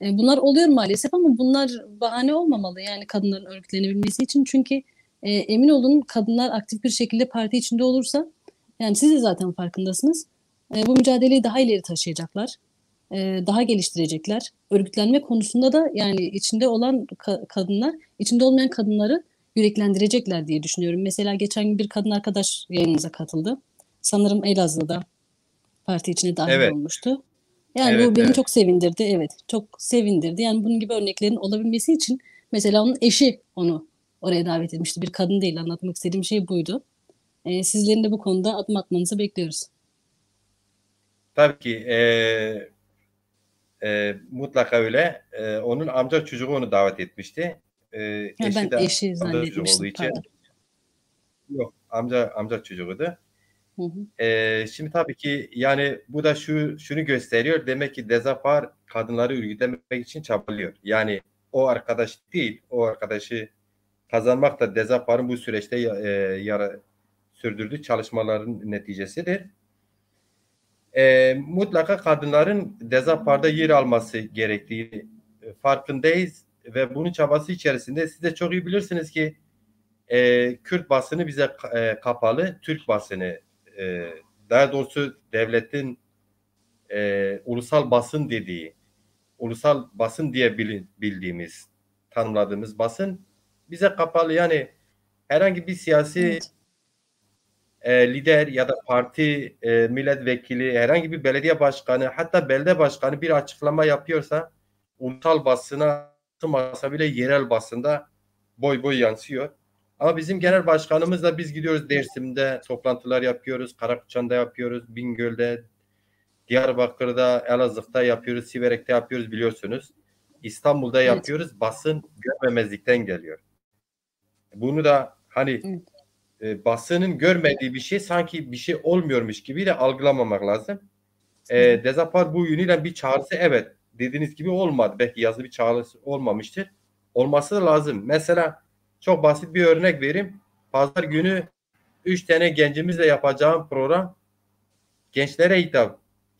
Bunlar oluyor maalesef ama bunlar bahane olmamalı yani kadınların örgütlenebilmesi için. Çünkü emin olun, kadınlar aktif bir şekilde parti içinde olursa, yani siz de zaten farkındasınız, bu mücadeleyi daha ileri taşıyacaklar. Daha geliştirecekler. Örgütlenme konusunda da yani içinde olan kadınlar, içinde olmayan kadınları yüreklendirecekler diye düşünüyorum. Mesela geçen gün bir kadın arkadaş yayınımıza katıldı. Sanırım Elazığ'da parti içine dahil olmuştu. Yani bu beni çok sevindirdi. Evet, çok sevindirdi. Yani bunun gibi örneklerin olabilmesi için mesela onun eşi onu oraya davet etmişti. Bir kadın değil. Anlatmak istediğim şey buydu. Sizlerin de bu konuda adım atmanızı bekliyoruz. Tabii ki mutlaka öyle. Onun amca çocuğu onu davet etmişti. Ben eşi zannetmiştim. Yok, amca çocuğuydu. Şimdi tabii ki yani bu da şunu gösteriyor. Demek ki Dezapar kadınları örgütlemek için çabalıyor. Yani o arkadaş değil, o arkadaşı kazanmak da Dezapar'ın bu süreçte sürdürdüğü çalışmaların neticesidir. Mutlaka kadınların Dezapar'da yer alması gerektiği farkındayız ve bunun çabası içerisinde siz de çok iyi bilirsiniz ki Kürt basını bize kapalı, Türk basını, daha doğrusu devletin ulusal basın dediği, ulusal basın diye bildiğimiz, tanımladığımız basın bize kapalı. Yani herhangi bir siyasi lider ya da parti milletvekili, herhangi bir belediye başkanı, hatta belde başkanı bir açıklama yapıyorsa ulusal basına sığmasa bile yerel basında boy boy yansıyor. Ama bizim genel başkanımızla biz gidiyoruz, Dersim'de toplantılar yapıyoruz, Karakuçan'da yapıyoruz, Bingöl'de, Diyarbakır'da, Elazığ'da yapıyoruz, Siverek'te yapıyoruz, biliyorsunuz. İstanbul'da yapıyoruz. Basın görmemezlikten geliyor. Bunu da hani basının görmediği bir şey sanki bir şey olmuyormuş gibi de algılamamak lazım. Dezapar bu yönüyle bir çağrısı, evet dediğiniz gibi olmadı. Belki yazılı bir çağrısı olmamıştır. Olması da lazım. Mesela çok basit bir örnek vereyim. Pazar günü 3 tane gencimizle yapacağım program gençlere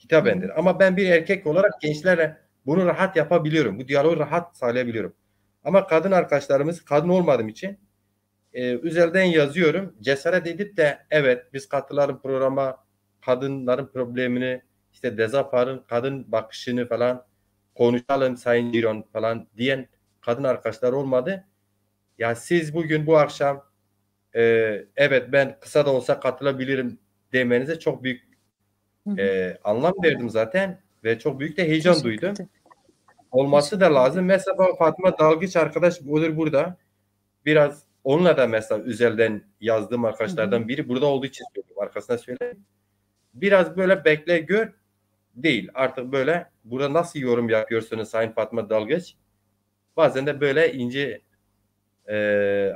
hitabendir. Ama ben bir erkek olarak gençlerle bunu rahat yapabiliyorum. Bu diyaloğu rahat sağlayabiliyorum. Ama kadın arkadaşlarımız, kadın olmadığım için üzerinden yazıyorum. Cesaret edip de evet biz katılalım programa, kadınların problemini, işte Dezapar'ın kadın bakışını falan konuşalım Sayın Ciron falan diyen kadın arkadaşlar olmadı. Ya siz bugün bu akşam evet ben kısa da olsa katılabilirim demenize çok büyük anlam verdim zaten ve çok büyük de heyecan duydum. Olması da lazım. Mesela Fatma Dalgıç arkadaş olur burada. Biraz onunla da mesela özelden yazdığım arkadaşlardan biri burada olduğu için söylüyorum. Arkasına söyleyeyim. Biraz böyle bekle gör değil. Artık böyle burada nasıl yorum yapıyorsunuz Sayın Fatma Dalgıç? Bazen de böyle ince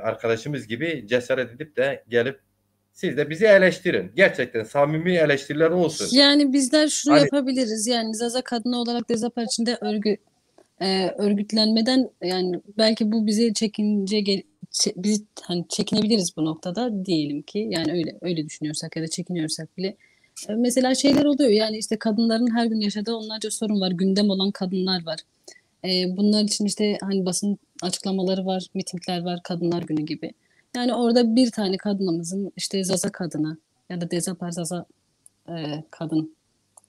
arkadaşımız gibi cesaret edip de gelip siz de bizi eleştirin. Gerçekten samimi eleştiriler olsun. Yani bizler şunu Hani- yapabiliriz. Yani Zaza kadını olarak Dezapar içinde örgütlenmeden yani belki bu bizi biz hani çekinebiliriz bu noktada diyelim ki yani öyle düşünüyorsak ya da çekiniyorsak bile. Mesela şeyler oluyor yani işte kadınların her gün yaşadığı onlarca sorun var. Gündem olan kadınlar var. Bunlar için işte hani basın açıklamaları var, mitingler var, Kadınlar Günü gibi. Yani orada bir tane kadınımızın işte Zaza kadını ya da Dezapar Zaza kadın,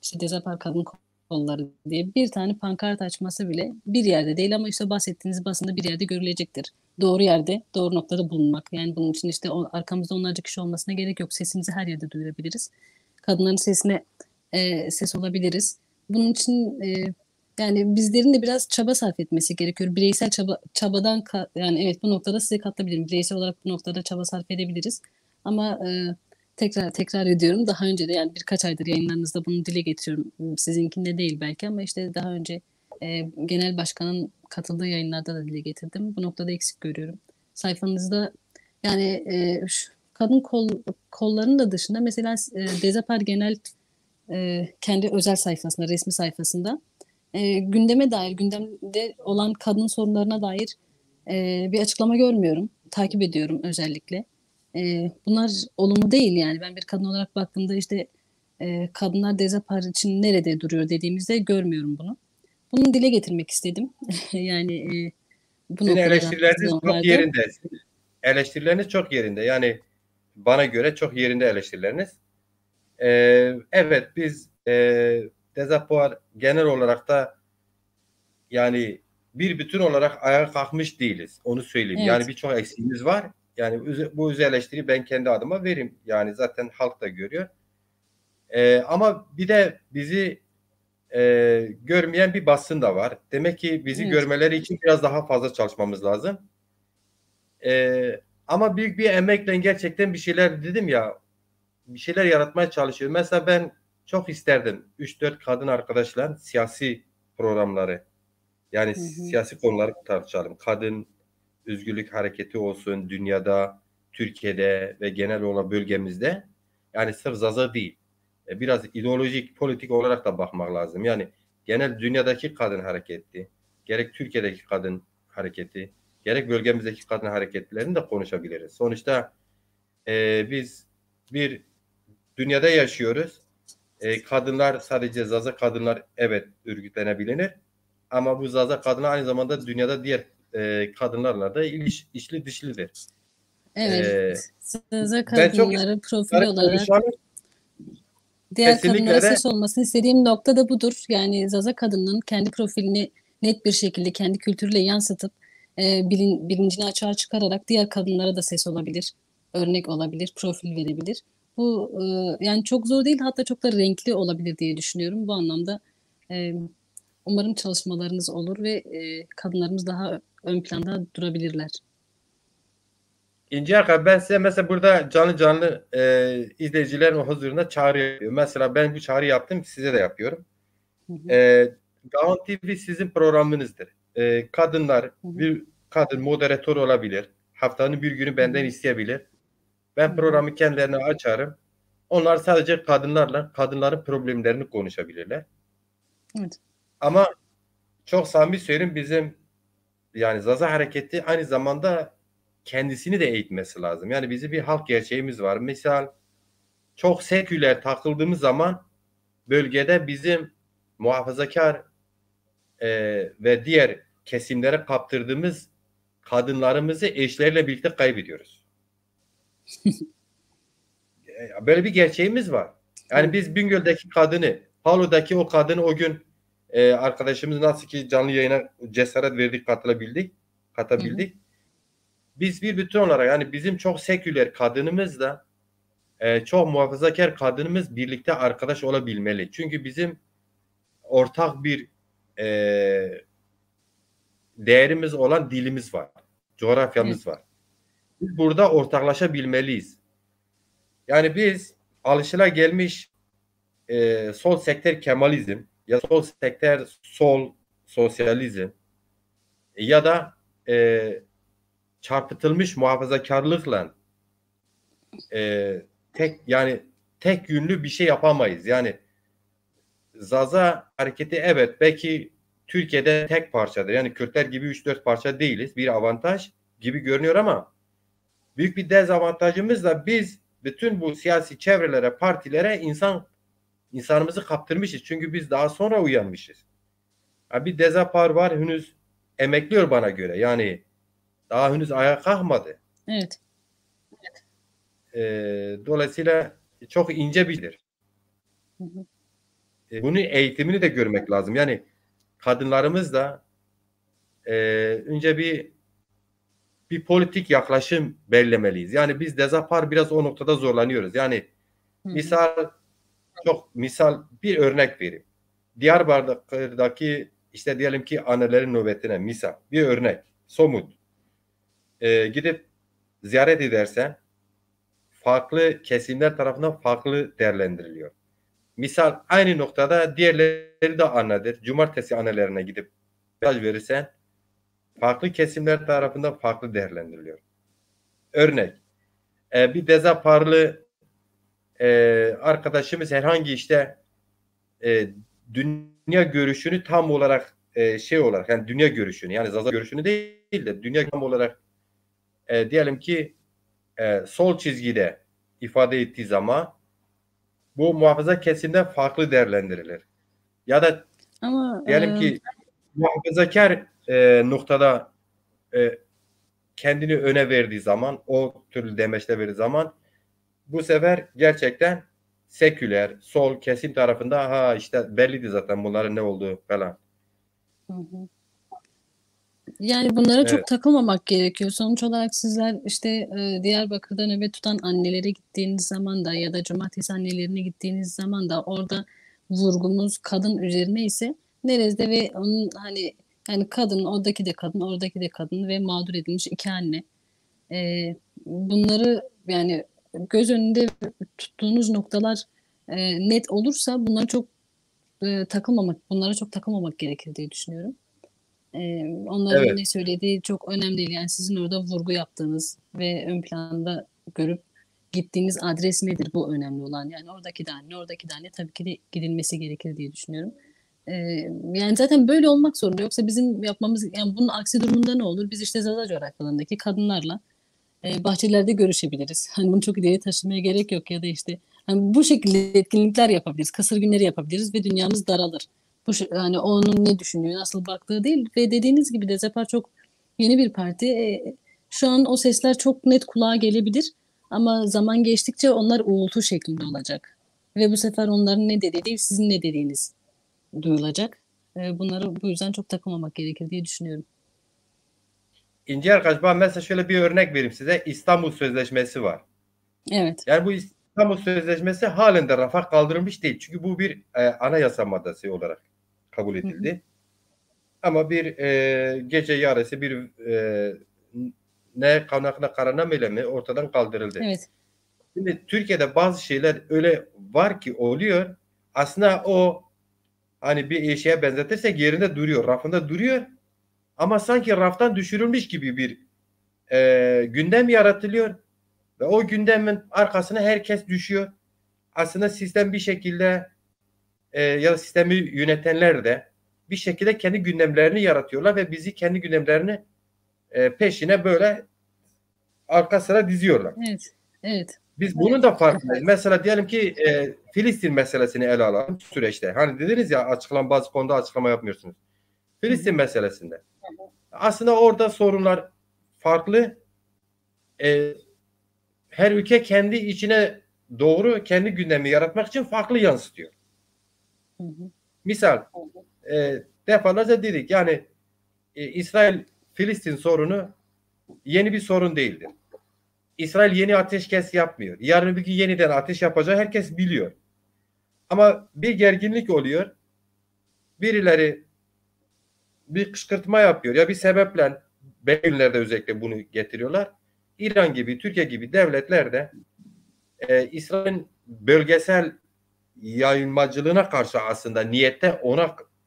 işte Dezapar kadın kolları diye bir tane pankart açması bile bir yerde değil ama işte bahsettiğiniz basında bir yerde görülecektir. Doğru yerde, doğru noktada bulunmak. Yani bunun için işte arkamızda onlarca kişi olmasına gerek yok. Sesimizi her yerde duyurabiliriz. Kadınların sesine ses olabiliriz. Bunun için yani bizlerin de biraz çaba sarf etmesi gerekiyor. Bireysel çabadan yani evet bu noktada size katılabilirim. Bireysel olarak bu noktada çaba sarf edebiliriz. Ama tekrar ediyorum. Daha önce de yani birkaç aydır yayınlarınızda bunu dile getiriyorum. Sizinkinde değil belki ama işte daha önce genel başkanın katıldığı yayınlarda da dile getirdim. Bu noktada eksik görüyorum. Sayfanızda yani kadın kollarının da dışında mesela Dezapar Genel kendi özel sayfasında, resmi sayfasında gündeme dair, gündemde olan kadın sorunlarına dair bir açıklama görmüyorum. Takip ediyorum özellikle. Bunlar olumlu değil yani. Ben bir kadın olarak baktığımda işte kadınlar Dezapar için nerede duruyor dediğimizde görmüyorum bunu. Bunu dile getirmek istedim. Yani bu Sizin noktada eleştirileriniz çok yerinde. Eleştirileriniz çok yerinde. Yani bana göre çok yerinde eleştirileriniz. Evet biz Dezapar genel olarak da yani bir bütün olarak ayağa kalkmış değiliz. Onu söyleyeyim. Evet. Yani birçok eksiğimiz var. Yani bu özel eleştiriyi ben kendi adıma vereyim. Yani zaten halk da görüyor. Ama bir de bizi görmeyen bir basın da var. Demek ki bizi görmeleri için biraz daha fazla çalışmamız lazım. Ama büyük bir emekle gerçekten bir şeyler dedim ya, bir şeyler yaratmaya çalışıyor. Mesela ben çok isterdim 3-4 kadın arkadaşla siyasi programları, yani siyasi konuları tartışalım. Kadın özgürlük hareketi olsun dünyada, Türkiye'de ve genel olarak bölgemizde. Yani sırf Zaza değil. Biraz ideolojik, politik olarak da bakmak lazım. Yani genel dünyadaki kadın hareketi, gerek Türkiye'deki kadın hareketi, gerek bölgemizdeki kadın hareketlerini de konuşabiliriz. Sonuçta biz bir dünyada yaşıyoruz. Kadınlar sadece Zaza kadınlar evet örgütlenebilir. Ama bu Zaza kadınlar aynı zamanda dünyada diğer kadınlarla da içli dışlıdır. Evet. Zaza kadınları profil olarak diğer kadınlara ses olmasını istediğim nokta da budur. Yani Zaza kadının kendi profilini net bir şekilde kendi kültürüyle yansıtıp bilincini açığa çıkararak diğer kadınlara da ses olabilir, örnek olabilir, profil verebilir. Bu yani çok zor değil, hatta çok da renkli olabilir diye düşünüyorum. Bu anlamda umarım çalışmalarınız olur ve kadınlarımız daha ön planda durabilirler. İnci Arka, ben size mesela burada canlı izleyicilerin huzurunda çağrı yapıyorum. Mesela ben bu çağrı yaptım, size de yapıyorum. Gaon TV sizin programınızdır. Kadınlar, bir kadın moderatör olabilir. Haftanın bir günü benden isteyebilir. Ben programı kendilerine açarım. Onlar sadece kadınların problemlerini konuşabilirler. Evet. Ama çok samimi söyleyeyim, bizim yani Zaza hareketi aynı zamanda kendisini de eğitmesi lazım. Yani bizim bir halk gerçeğimiz var. Misal çok seküler takıldığımız zaman bölgede bizim muhafazakar ve diğer kesimlere kaptırdığımız kadınlarımızı eşlerle birlikte kaybediyoruz. Böyle bir gerçeğimiz var. Yani biz Bingöl'deki kadını, Palu'daki o kadını o gün arkadaşımız nasıl ki canlı yayına cesaret verdik, katabildik. Biz bir bütün olarak yani bizim çok seküler kadınımızla çok muhafazakar kadınımız birlikte arkadaş olabilmeli. Çünkü bizim ortak bir değerimiz olan dilimiz var. Coğrafyamız var. Biz burada ortaklaşabilmeliyiz. Yani biz alışılagelmiş sol sektör Kemalizm ya sol sektör sol sosyalizm ya da çarpıtılmış muhafazakarlıkla tek yönlü bir şey yapamayız. Yani Zaza hareketi evet belki Türkiye'de tek parçadır. Yani Kürtler gibi 3-4 parça değiliz. Bir avantaj gibi görünüyor ama büyük bir dezavantajımız da biz bütün bu siyasi çevrelere, partilere insanımızı kaptırmışız. Çünkü biz daha sonra uyanmışız. Bir dezapar var henüz emekliyor bana göre. Yani daha henüz ayağa kalkmadı. Evet. Dolayısıyla çok ince bir bunun eğitimini de görmek lazım. Yani kadınlarımız da önce bir politik yaklaşım belirlemeliyiz. Yani biz dezapar biraz o noktada zorlanıyoruz. Yani misal bir örnek vereyim. Diyarbakır'daki işte diyelim ki annelerin nöbetine misal bir örnek somut. Gidip ziyaret edersen farklı kesimler tarafından farklı değerlendiriliyor. Misal aynı noktada diğerleri de annedir. Cumartesi annelerine gidip mesaj verirsen farklı kesimler tarafından farklı değerlendiriliyor. Örnek bir dezaparlı arkadaşımız herhangi işte dünya görüşünü tam olarak olarak yani dünya görüşünü yani Zaza görüşünü değil de dünya tam olarak diyelim ki sol çizgide ifade ettiği zaman bu muhafaza kesimden farklı değerlendirilir. Ya da diyelim ki muhafazakar noktada kendini öne verdiği zaman o türlü demeçle verdiği zaman bu sefer gerçekten seküler, sol kesim tarafında işte belliydi zaten bunların ne olduğu falan. Yani bunlara çok takılmamak gerekiyor. Sonuç olarak sizler işte Diyarbakır'da nöbet tutan annelere gittiğiniz zaman da ya da cumartesi annelerine gittiğiniz zaman da orada vurgumuz kadın üzerine ise nerede ve onun hani yani kadın oradaki de kadın oradaki de kadın ve mağdur edilmiş iki anne. Bunları yani göz önünde tuttuğunuz noktalar net olursa bunlara çok takılmamak gerekir diye düşünüyorum. Onların ne söylediği çok önemli değil. Yani sizin orada vurgu yaptığınız ve ön planda görüp gittiğiniz adres nedir? Bu önemli olan. Yani oradaki de anne tabii ki de gidilmesi gerekir diye düşünüyorum. Yani zaten böyle olmak zorunda. Yoksa bizim yapmamız, yani bunun aksi durumunda ne olur? Biz işte Zaza coğrafyalarındaki kadınlarla bahçelerde görüşebiliriz. Hani bunu çok ileri taşımaya gerek yok ya da işte hani bu şekilde etkinlikler yapabiliriz. Kasır günleri yapabiliriz ve dünyamız daralır. Yani onun ne düşünüyor, nasıl baktığı değil ve dediğiniz gibi de Zepar çok yeni bir parti. Şu an o sesler çok net kulağa gelebilir ama zaman geçtikçe onlar uğultu şeklinde olacak. Ve bu sefer onların ne dediği değil, sizin ne dediğiniz duyulacak. Bunları bu yüzden çok takılmamak gerekir diye düşünüyorum. İnci arkadaş, ben mesela şöyle bir örnek vereyim size. İstanbul Sözleşmesi var. Evet. Yani bu İstanbul Sözleşmesi halen de rafa kaldırılmış değil. Çünkü bu bir anayasa maddesi olarak kabul edildi. Hı. Ama bir gece yarısı bir ne kaynakla kararnameyle mi ortadan kaldırıldı. Evet. Şimdi Türkiye'de bazı şeyler öyle var ki oluyor. Aslında o hani bir eşeğe benzetirsek yerinde duruyor, rafında duruyor. Ama sanki raftan düşürülmüş gibi bir gündem yaratılıyor. Ve o gündemin arkasına herkes düşüyor. Aslında sistem bir şekilde ya da sistemi yönetenler de bir şekilde kendi gündemlerini yaratıyorlar ve bizi kendi gündemlerini peşine böyle arka sıra diziyorlar. Evet, evet. Biz bunun da farkındayız. Mesela diyelim ki Filistin meselesini ele alalım süreçte. Hani dediniz ya bazı konuda açıklama yapmıyorsunuz. Filistin meselesinde. Aslında orada sorunlar farklı. Her ülke kendi içine doğru kendi gündemi yaratmak için farklı yansıtıyor. Misal defalarca dedik yani İsrail-Filistin sorunu yeni bir sorun değildir. İsrail yeni ateşkes yapmıyor. Yarın bir gün yeniden ateş yapacağı herkes biliyor. Ama bir gerginlik oluyor. Birileri bir kışkırtma yapıyor ya bir sebeple belli günlerde özellikle bunu getiriyorlar. İran gibi, Türkiye gibi devletler de İsrail'in bölgesel yayılmacılığına karşı aslında niyette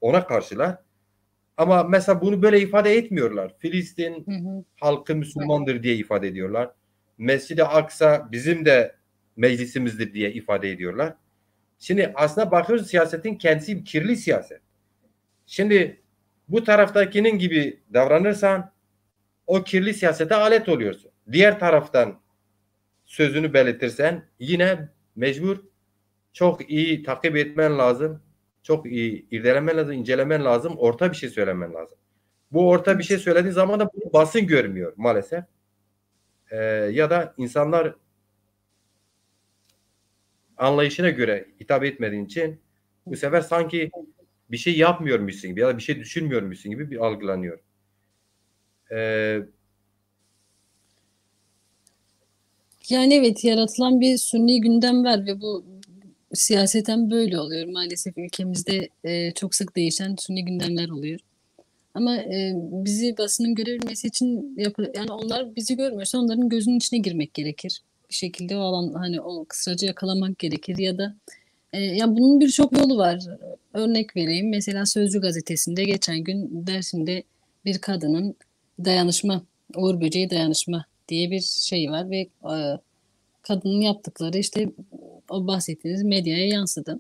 ona karşılar. Ama mesela bunu böyle ifade etmiyorlar. Filistin halkı Müslümandır diye ifade ediyorlar. Mescid-i Aksa bizim de meclisimizdir diye ifade ediyorlar. Şimdi aslında bakıyoruz siyasetin kendisi bir kirli siyaset. Şimdi bu taraftakinin gibi davranırsan o kirli siyasete alet oluyorsun. Diğer taraftan sözünü belirtirsen yine mecbur çok iyi takip etmen lazım. Çok iyi irdelemen lazım, incelemen lazım. Orta bir şey söylemen lazım. Bu orta bir şey söylediğin zaman da bunu basın görmüyor maalesef. Ya da insanlar anlayışına göre hitap etmediğin için bu sefer sanki bir şey yapmıyormuşsun gibi ya da bir şey düşünmüyormuşsun gibi bir algılanıyor. Yani evet, yaratılan bir sünni gündem var ve bu siyaseten böyle oluyor. Maalesef ülkemizde çok sık değişen sünni gündemler oluyor. Ama bizi basının görebilmesi için yani onlar bizi görmüyorsa onların gözünün içine girmek gerekir. Bir şekilde o alan hani o kısacı yakalamak gerekir ya da ya bunun birçok yolu var. Örnek vereyim. Mesela Sözcü gazetesinde geçen gün Dersim'de bir kadının dayanışma, Uğur Böceği dayanışma diye bir şey var ve kadının yaptıkları işte o bahsettiğiniz medyaya yansıdı.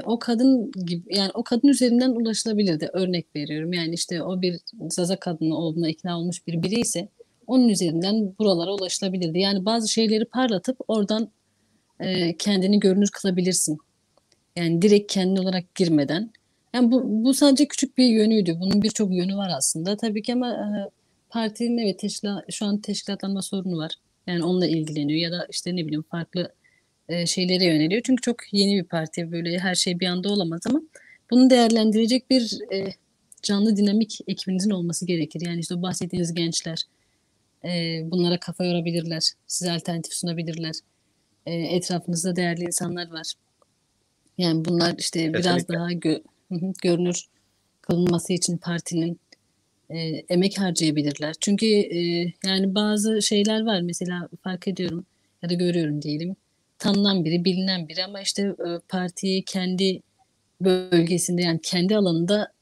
O kadın gibi yani o kadın üzerinden ulaşılabilirdi. Örnek veriyorum. Yani işte o bir Zaza kadını olduğuna ikna olmuş bir biri ise onun üzerinden buralara ulaşılabilirdi. Yani bazı şeyleri parlatıp oradan kendini görünür kılabilirsin. Yani direkt kendi olarak girmeden. Yani bu sadece küçük bir yönüydü. Bunun birçok yönü var aslında. Tabii ki ama partinin evet şu an teşkilatlanma sorunu var. Yani onunla ilgileniyor ya da işte ne bileyim farklı şeylere yöneliyor. Çünkü çok yeni bir parti, böyle her şey bir anda olamaz ama bunu değerlendirecek bir canlı dinamik ekibinizin olması gerekir. Yani işte o bahsettiğiniz gençler bunlara kafa yorabilirler, size alternatif sunabilirler. Etrafınızda değerli insanlar var. Yani bunlar işte Kesinlikle. biraz daha görünür kılınması için partinin emek harcayabilirler. Çünkü yani bazı şeyler var, mesela fark ediyorum ya da görüyorum diyelim. Tanınan biri, bilinen biri ama işte partiyi kendi bölgesinde yani kendi alanında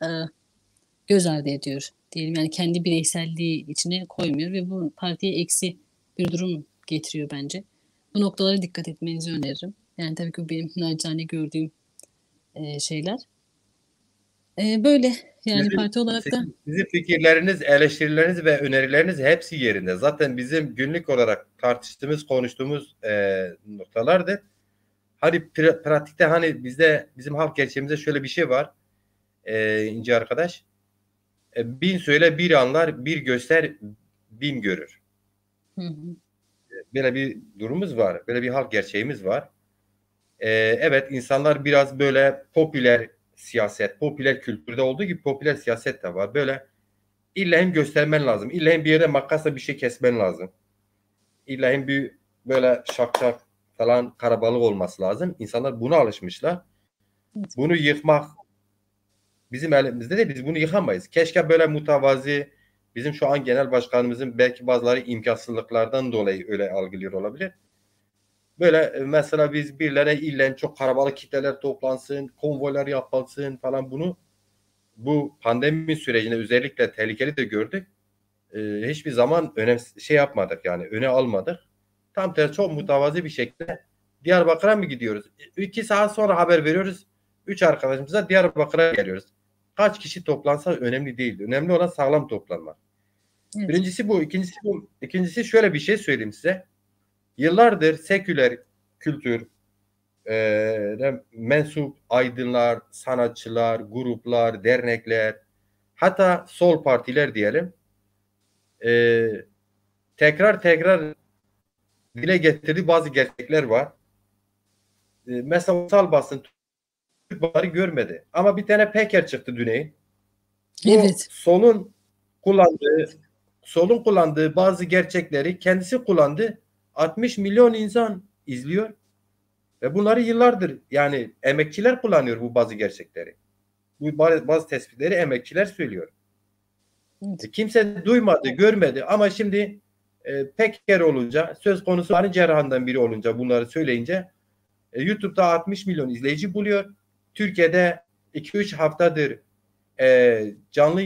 göz ardı ediyor diyelim. Yani kendi bireyselliği içine koymuyor ve bu partiye eksi bir durum getiriyor bence. Bu noktalara dikkat etmenizi öneririm. Yani tabii ki bu benim nacizane gördüğüm şeyler. Böyle yani parti olarak da Sizin fikirleriniz, eleştirileriniz ve önerileriniz hepsi yerinde. Zaten bizim günlük olarak tartıştığımız, konuştuğumuz noktalardır. Hani pratikte hani bizim halk gerçeğimizde şöyle bir şey var. İnce arkadaş. Bin söyle bir anlar, bir göster bin görür. Böyle bir durumumuz var. Böyle bir halk gerçeğimiz var. Evet, insanlar biraz böyle popüler siyaset, popüler kültürde olduğu gibi popüler siyaset de var. Böyle illa göstermen lazım. İlla bir yere makasla bir şey kesmen lazım. İlla bir böyle şak şak falan karabalık olması lazım. İnsanlar buna alışmışlar. Bunu yıkmak bizim elimizde de, biz bunu yıkamayız. Keşke böyle mutavazi, bizim şu an genel başkanımızın belki bazıları imkansızlıklardan dolayı öyle algılıyor olabilir. Böyle mesela biz birilerine illen çok karabalık kitleler toplansın, konvoylar yapılsın falan, bu pandemi sürecinde özellikle tehlikeli de gördük. Hiçbir zaman yapmadık, yani öne almadık. Tam tersi çok mütevazi bir şekilde Diyarbakır'a mı gidiyoruz? 2 saat sonra haber veriyoruz. 3 arkadaşımıza Diyarbakır'a geliyoruz. Kaç kişi toplansa önemli değil. Önemli olan sağlam toplanmak. Evet. Birincisi bu. İkincisi şöyle bir şey söyleyeyim size. Yıllardır seküler kültür mensup aydınlar, sanatçılar, gruplar, dernekler, hatta sol partiler diyelim, tekrar dile getirdiği bazı gerçekler var. Mesela ulusal basın bunları görmedi. Ama bir tane Peker çıktı Düneyin. Evet. Solun kullandığı bazı gerçekleri kendisi kullandı. 60 milyon insan izliyor. Ve bunları yıllardır yani emekçiler kullanıyor bu bazı gerçekleri. Bu bazı tespitleri emekçiler söylüyor. Kimse duymadı, görmedi ama şimdi Peker olunca, söz konusu hani cerrahından biri olunca bunları söyleyince YouTube'da 60 milyon izleyici buluyor. Türkiye'de 2-3 haftadır canlı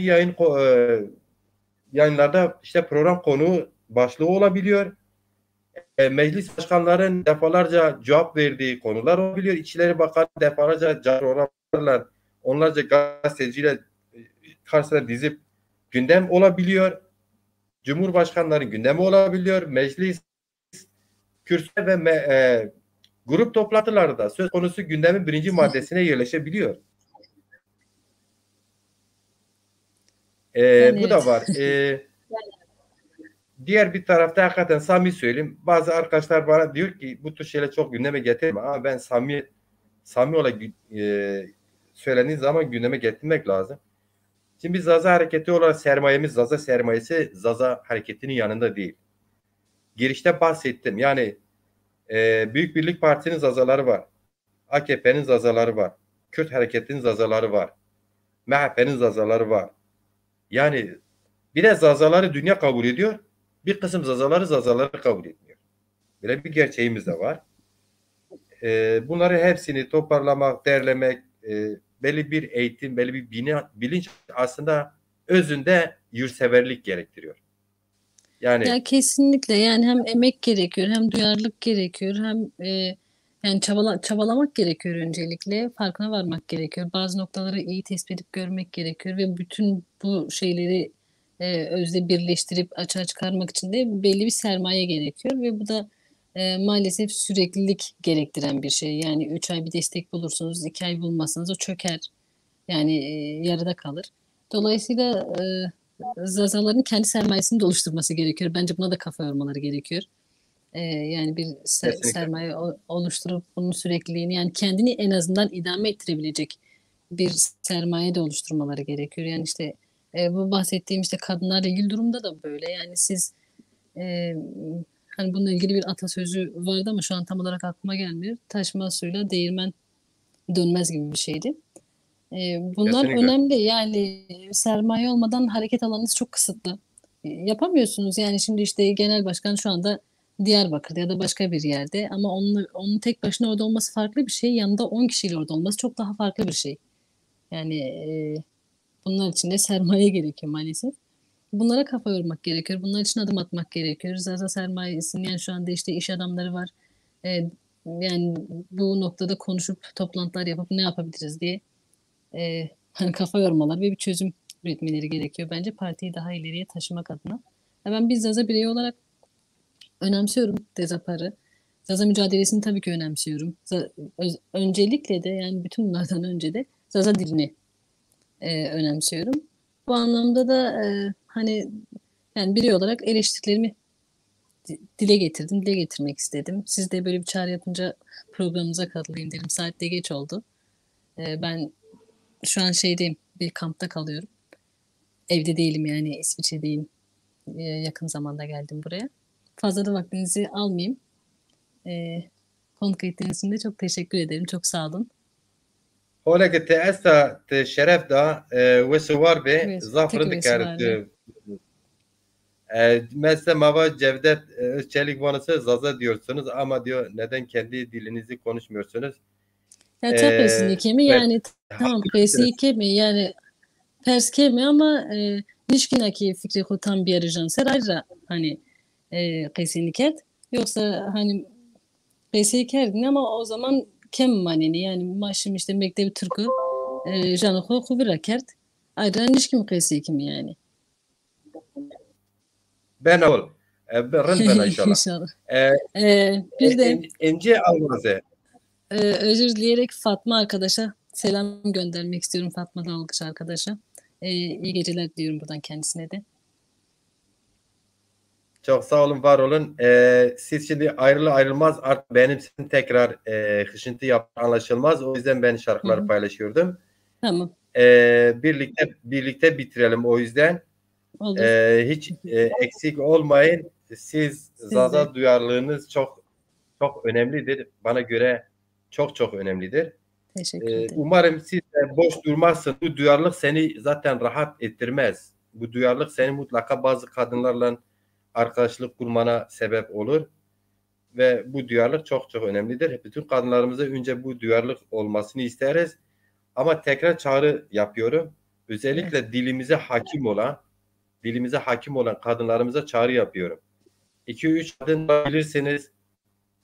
yayınlarda işte program konuğu başlığı olabiliyor. Meclis başkanların defalarca cevap verdiği konular olabiliyor. İçişleri Bakanı defalarca programlarla onlarca gazeteciyle karşısına dizip gündem olabiliyor. Cumhurbaşkanları gündemi olabiliyor. Meclis kürsüde ve grup toplantılarda söz konusu gündemin birinci maddesine yerleşebiliyor. Bu da var. Diğer bir tarafta hakikaten samimi söyleyeyim. Bazı arkadaşlar bana diyor ki bu tür şeyler çok gündeme getirme. Ama ben samimi olarak söylediğin zaman gündeme getirmek lazım. Şimdi biz Zaza hareketi olarak Zaza sermayesi Zaza hareketinin yanında değil. Girişte bahsettim. Yani Büyük Birlik Partisi'nin Zazaları var. AKP'nin Zazaları var. Kürt hareketinin Zazaları var. MHP'nin Zazaları var. Yani bir de Zazaları dünya kabul ediyor. Bir kısım Zazaları kabul etmiyor. Böyle bir gerçeğimiz de var. Bunları hepsini toparlamak, derlemek, belli bir eğitim, belli bir bilinç aslında özünde yurtseverlik gerektiriyor. Ya kesinlikle yani hem emek gerekiyor, hem duyarlılık gerekiyor, hem yani çabalamak gerekiyor öncelikle. Farkına varmak gerekiyor. Bazı noktaları iyi tespit edip görmek gerekiyor ve bütün bu şeyleri özde birleştirip açığa çıkarmak için de belli bir sermaye gerekiyor ve bu da maalesef süreklilik gerektiren bir şey. Yani 3 ay bir destek bulursunuz, 2 ay bulmazsanız o çöker. Yani yarıda kalır. Dolayısıyla Zazaların kendi sermayesini de oluşturması gerekiyor. Bence buna da kafa yormaları gerekiyor. Yani bir sermaye oluşturup bunun sürekliliğini, yani kendini en azından idame ettirebilecek bir sermaye de oluşturmaları gerekiyor. Yani işte bu bahsettiğim işte kadınlarla ilgili durumda da böyle. Yani siz hani bununla ilgili bir atasözü vardı ama şu an tam olarak aklıma gelmiyor. Taşmaz suyla değirmen dönmez gibi bir şeydi. Bunlar kesinlikle önemli. Yani sermaye olmadan hareket alanınız çok kısıtlı. Yapamıyorsunuz. Yani şimdi işte genel başkan şu anda Diyarbakır'da ya da başka bir yerde ama onun tek başına orada olması farklı bir şey. Yanında 10 kişiyle orada olması çok daha farklı bir şey. Yani bunlar için de sermaye gerekiyor maalesef. Bunlara kafa yormak gerekiyor. Bunlar için adım atmak gerekiyor. Zaza sermayesinin yani şu anda işte iş adamları var. Yani bu noktada konuşup toplantılar yapıp ne yapabiliriz diye hani kafa yormalar ve bir çözüm üretmeleri gerekiyor. Bence partiyi daha ileriye taşımak adına. Ben bir Zaza bireyi olarak önemsiyorum Dezapar'ı. Zaza mücadelesini tabii ki önemsiyorum. Öncelikle de yani bütün bunlardan önce de Zaza dilini önemsiyorum. Bu anlamda da hani yani birey olarak eleştirilerimi dile getirmek istedim. Siz de böyle bir çağrı yapınca programımıza katılayım dedim. Saat de geç oldu. Ben şu an şeydeyim, bir kampta kalıyorum. Evde değilim yani, İsviçre'deyim. Yakın zamanda geldim buraya. Fazla da vaktinizi almayayım. Konuk ettiğiniz için de çok teşekkür ederim. Çok sağ olun. Holek te esta te şeref da ve suvar be zafrı dikardı. Mesela Mava Cevdet Çelik vanası Zaza diyorsunuz ama diyor neden kendi dilinizi konuşmuyorsunuz? Ya tabii ki mi yani tamam presike mi yani perske mi ama nişkinaki fikri hutan bir yarıcan serayra hani kesinlikle yoksa hani kesinlikerdin ama o zaman kem maneni yani maşım işte mektebi Türk'ü janıko kuvira kert ayrıca nişkim kesinlikle mi yani. Ben ol. Ben inşallah. Bir de İnce Almaz'e. Özür dileyerek Fatma arkadaşa selam göndermek istiyorum. Fatma Dalgıç arkadaşa. İyi geceler diliyorum buradan kendisine de. Çok sağ olun, var olun. Siz şimdi ayrılmaz artık benim için tekrar hışıntı anlaşılmaz. O yüzden ben şarkıları paylaşıyordum. Tamam. Birlikte bitirelim o yüzden. Olur. Hiç eksik olmayın. Siz Zaza duyarlılığınız çok önemlidir. Bana göre çok önemlidir. Teşekkür ederim. Umarım siz de boş durmazsınız. Bu duyarlılık seni zaten rahat ettirmez. Bu duyarlılık seni mutlaka bazı kadınlarla arkadaşlık kurmana sebep olur. Ve bu duyarlılık çok önemlidir. Bütün kadınlarımıza önce bu duyarlılık olmasını isteriz. Ama tekrar çağrı yapıyorum. Özellikle dilimize hakim olan kadınlarımıza çağrı yapıyorum. 2-3 kadın bilirsiniz.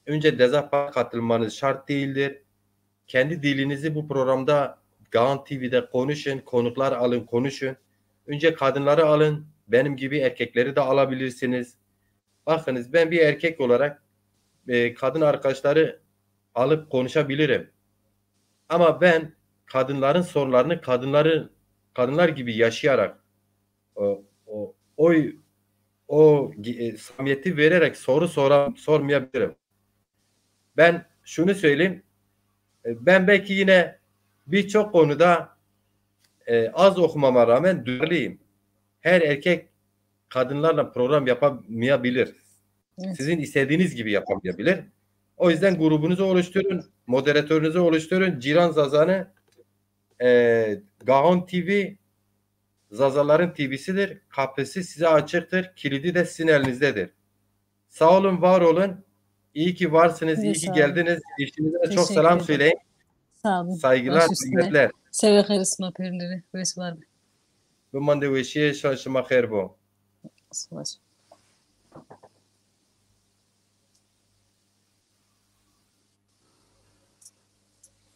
Önce Dezap'a katılmanız şart değildir. Kendi dilinizi bu programda Gahan TV'de konuşun. Konuklar alın, konuşun. Önce kadınları alın. Benim gibi erkekleri de alabilirsiniz. Bakınız, ben bir erkek olarak kadın arkadaşları alıp konuşabilirim. Ama ben kadınların sorularını kadınlar gibi yaşayarak o samimiyeti vererek soru sormayabilirim. Ben şunu söyleyeyim. Ben belki yine birçok konuda az okumama rağmen duyarlıyım. Her erkek kadınlarla program yapamayabilir. Evet. Sizin istediğiniz gibi yapamayabilir. O yüzden grubunuzu oluşturun, moderatörünüzü oluşturun. Ciran Zaza'nı Gahan TV Zazaların TV'sidir. Kapısı size açıktır. Kilidi de sizin elinizdedir. Sağ olun, var olun. İyi ki varsınız, iyi ki geldiniz. Eşinize çok selam söyleyin. Sağ olun. Saygılar, hürmetler. Seve karisma perinleri. Veş var mı? Bu mandeveşiye şaşıma khair bu.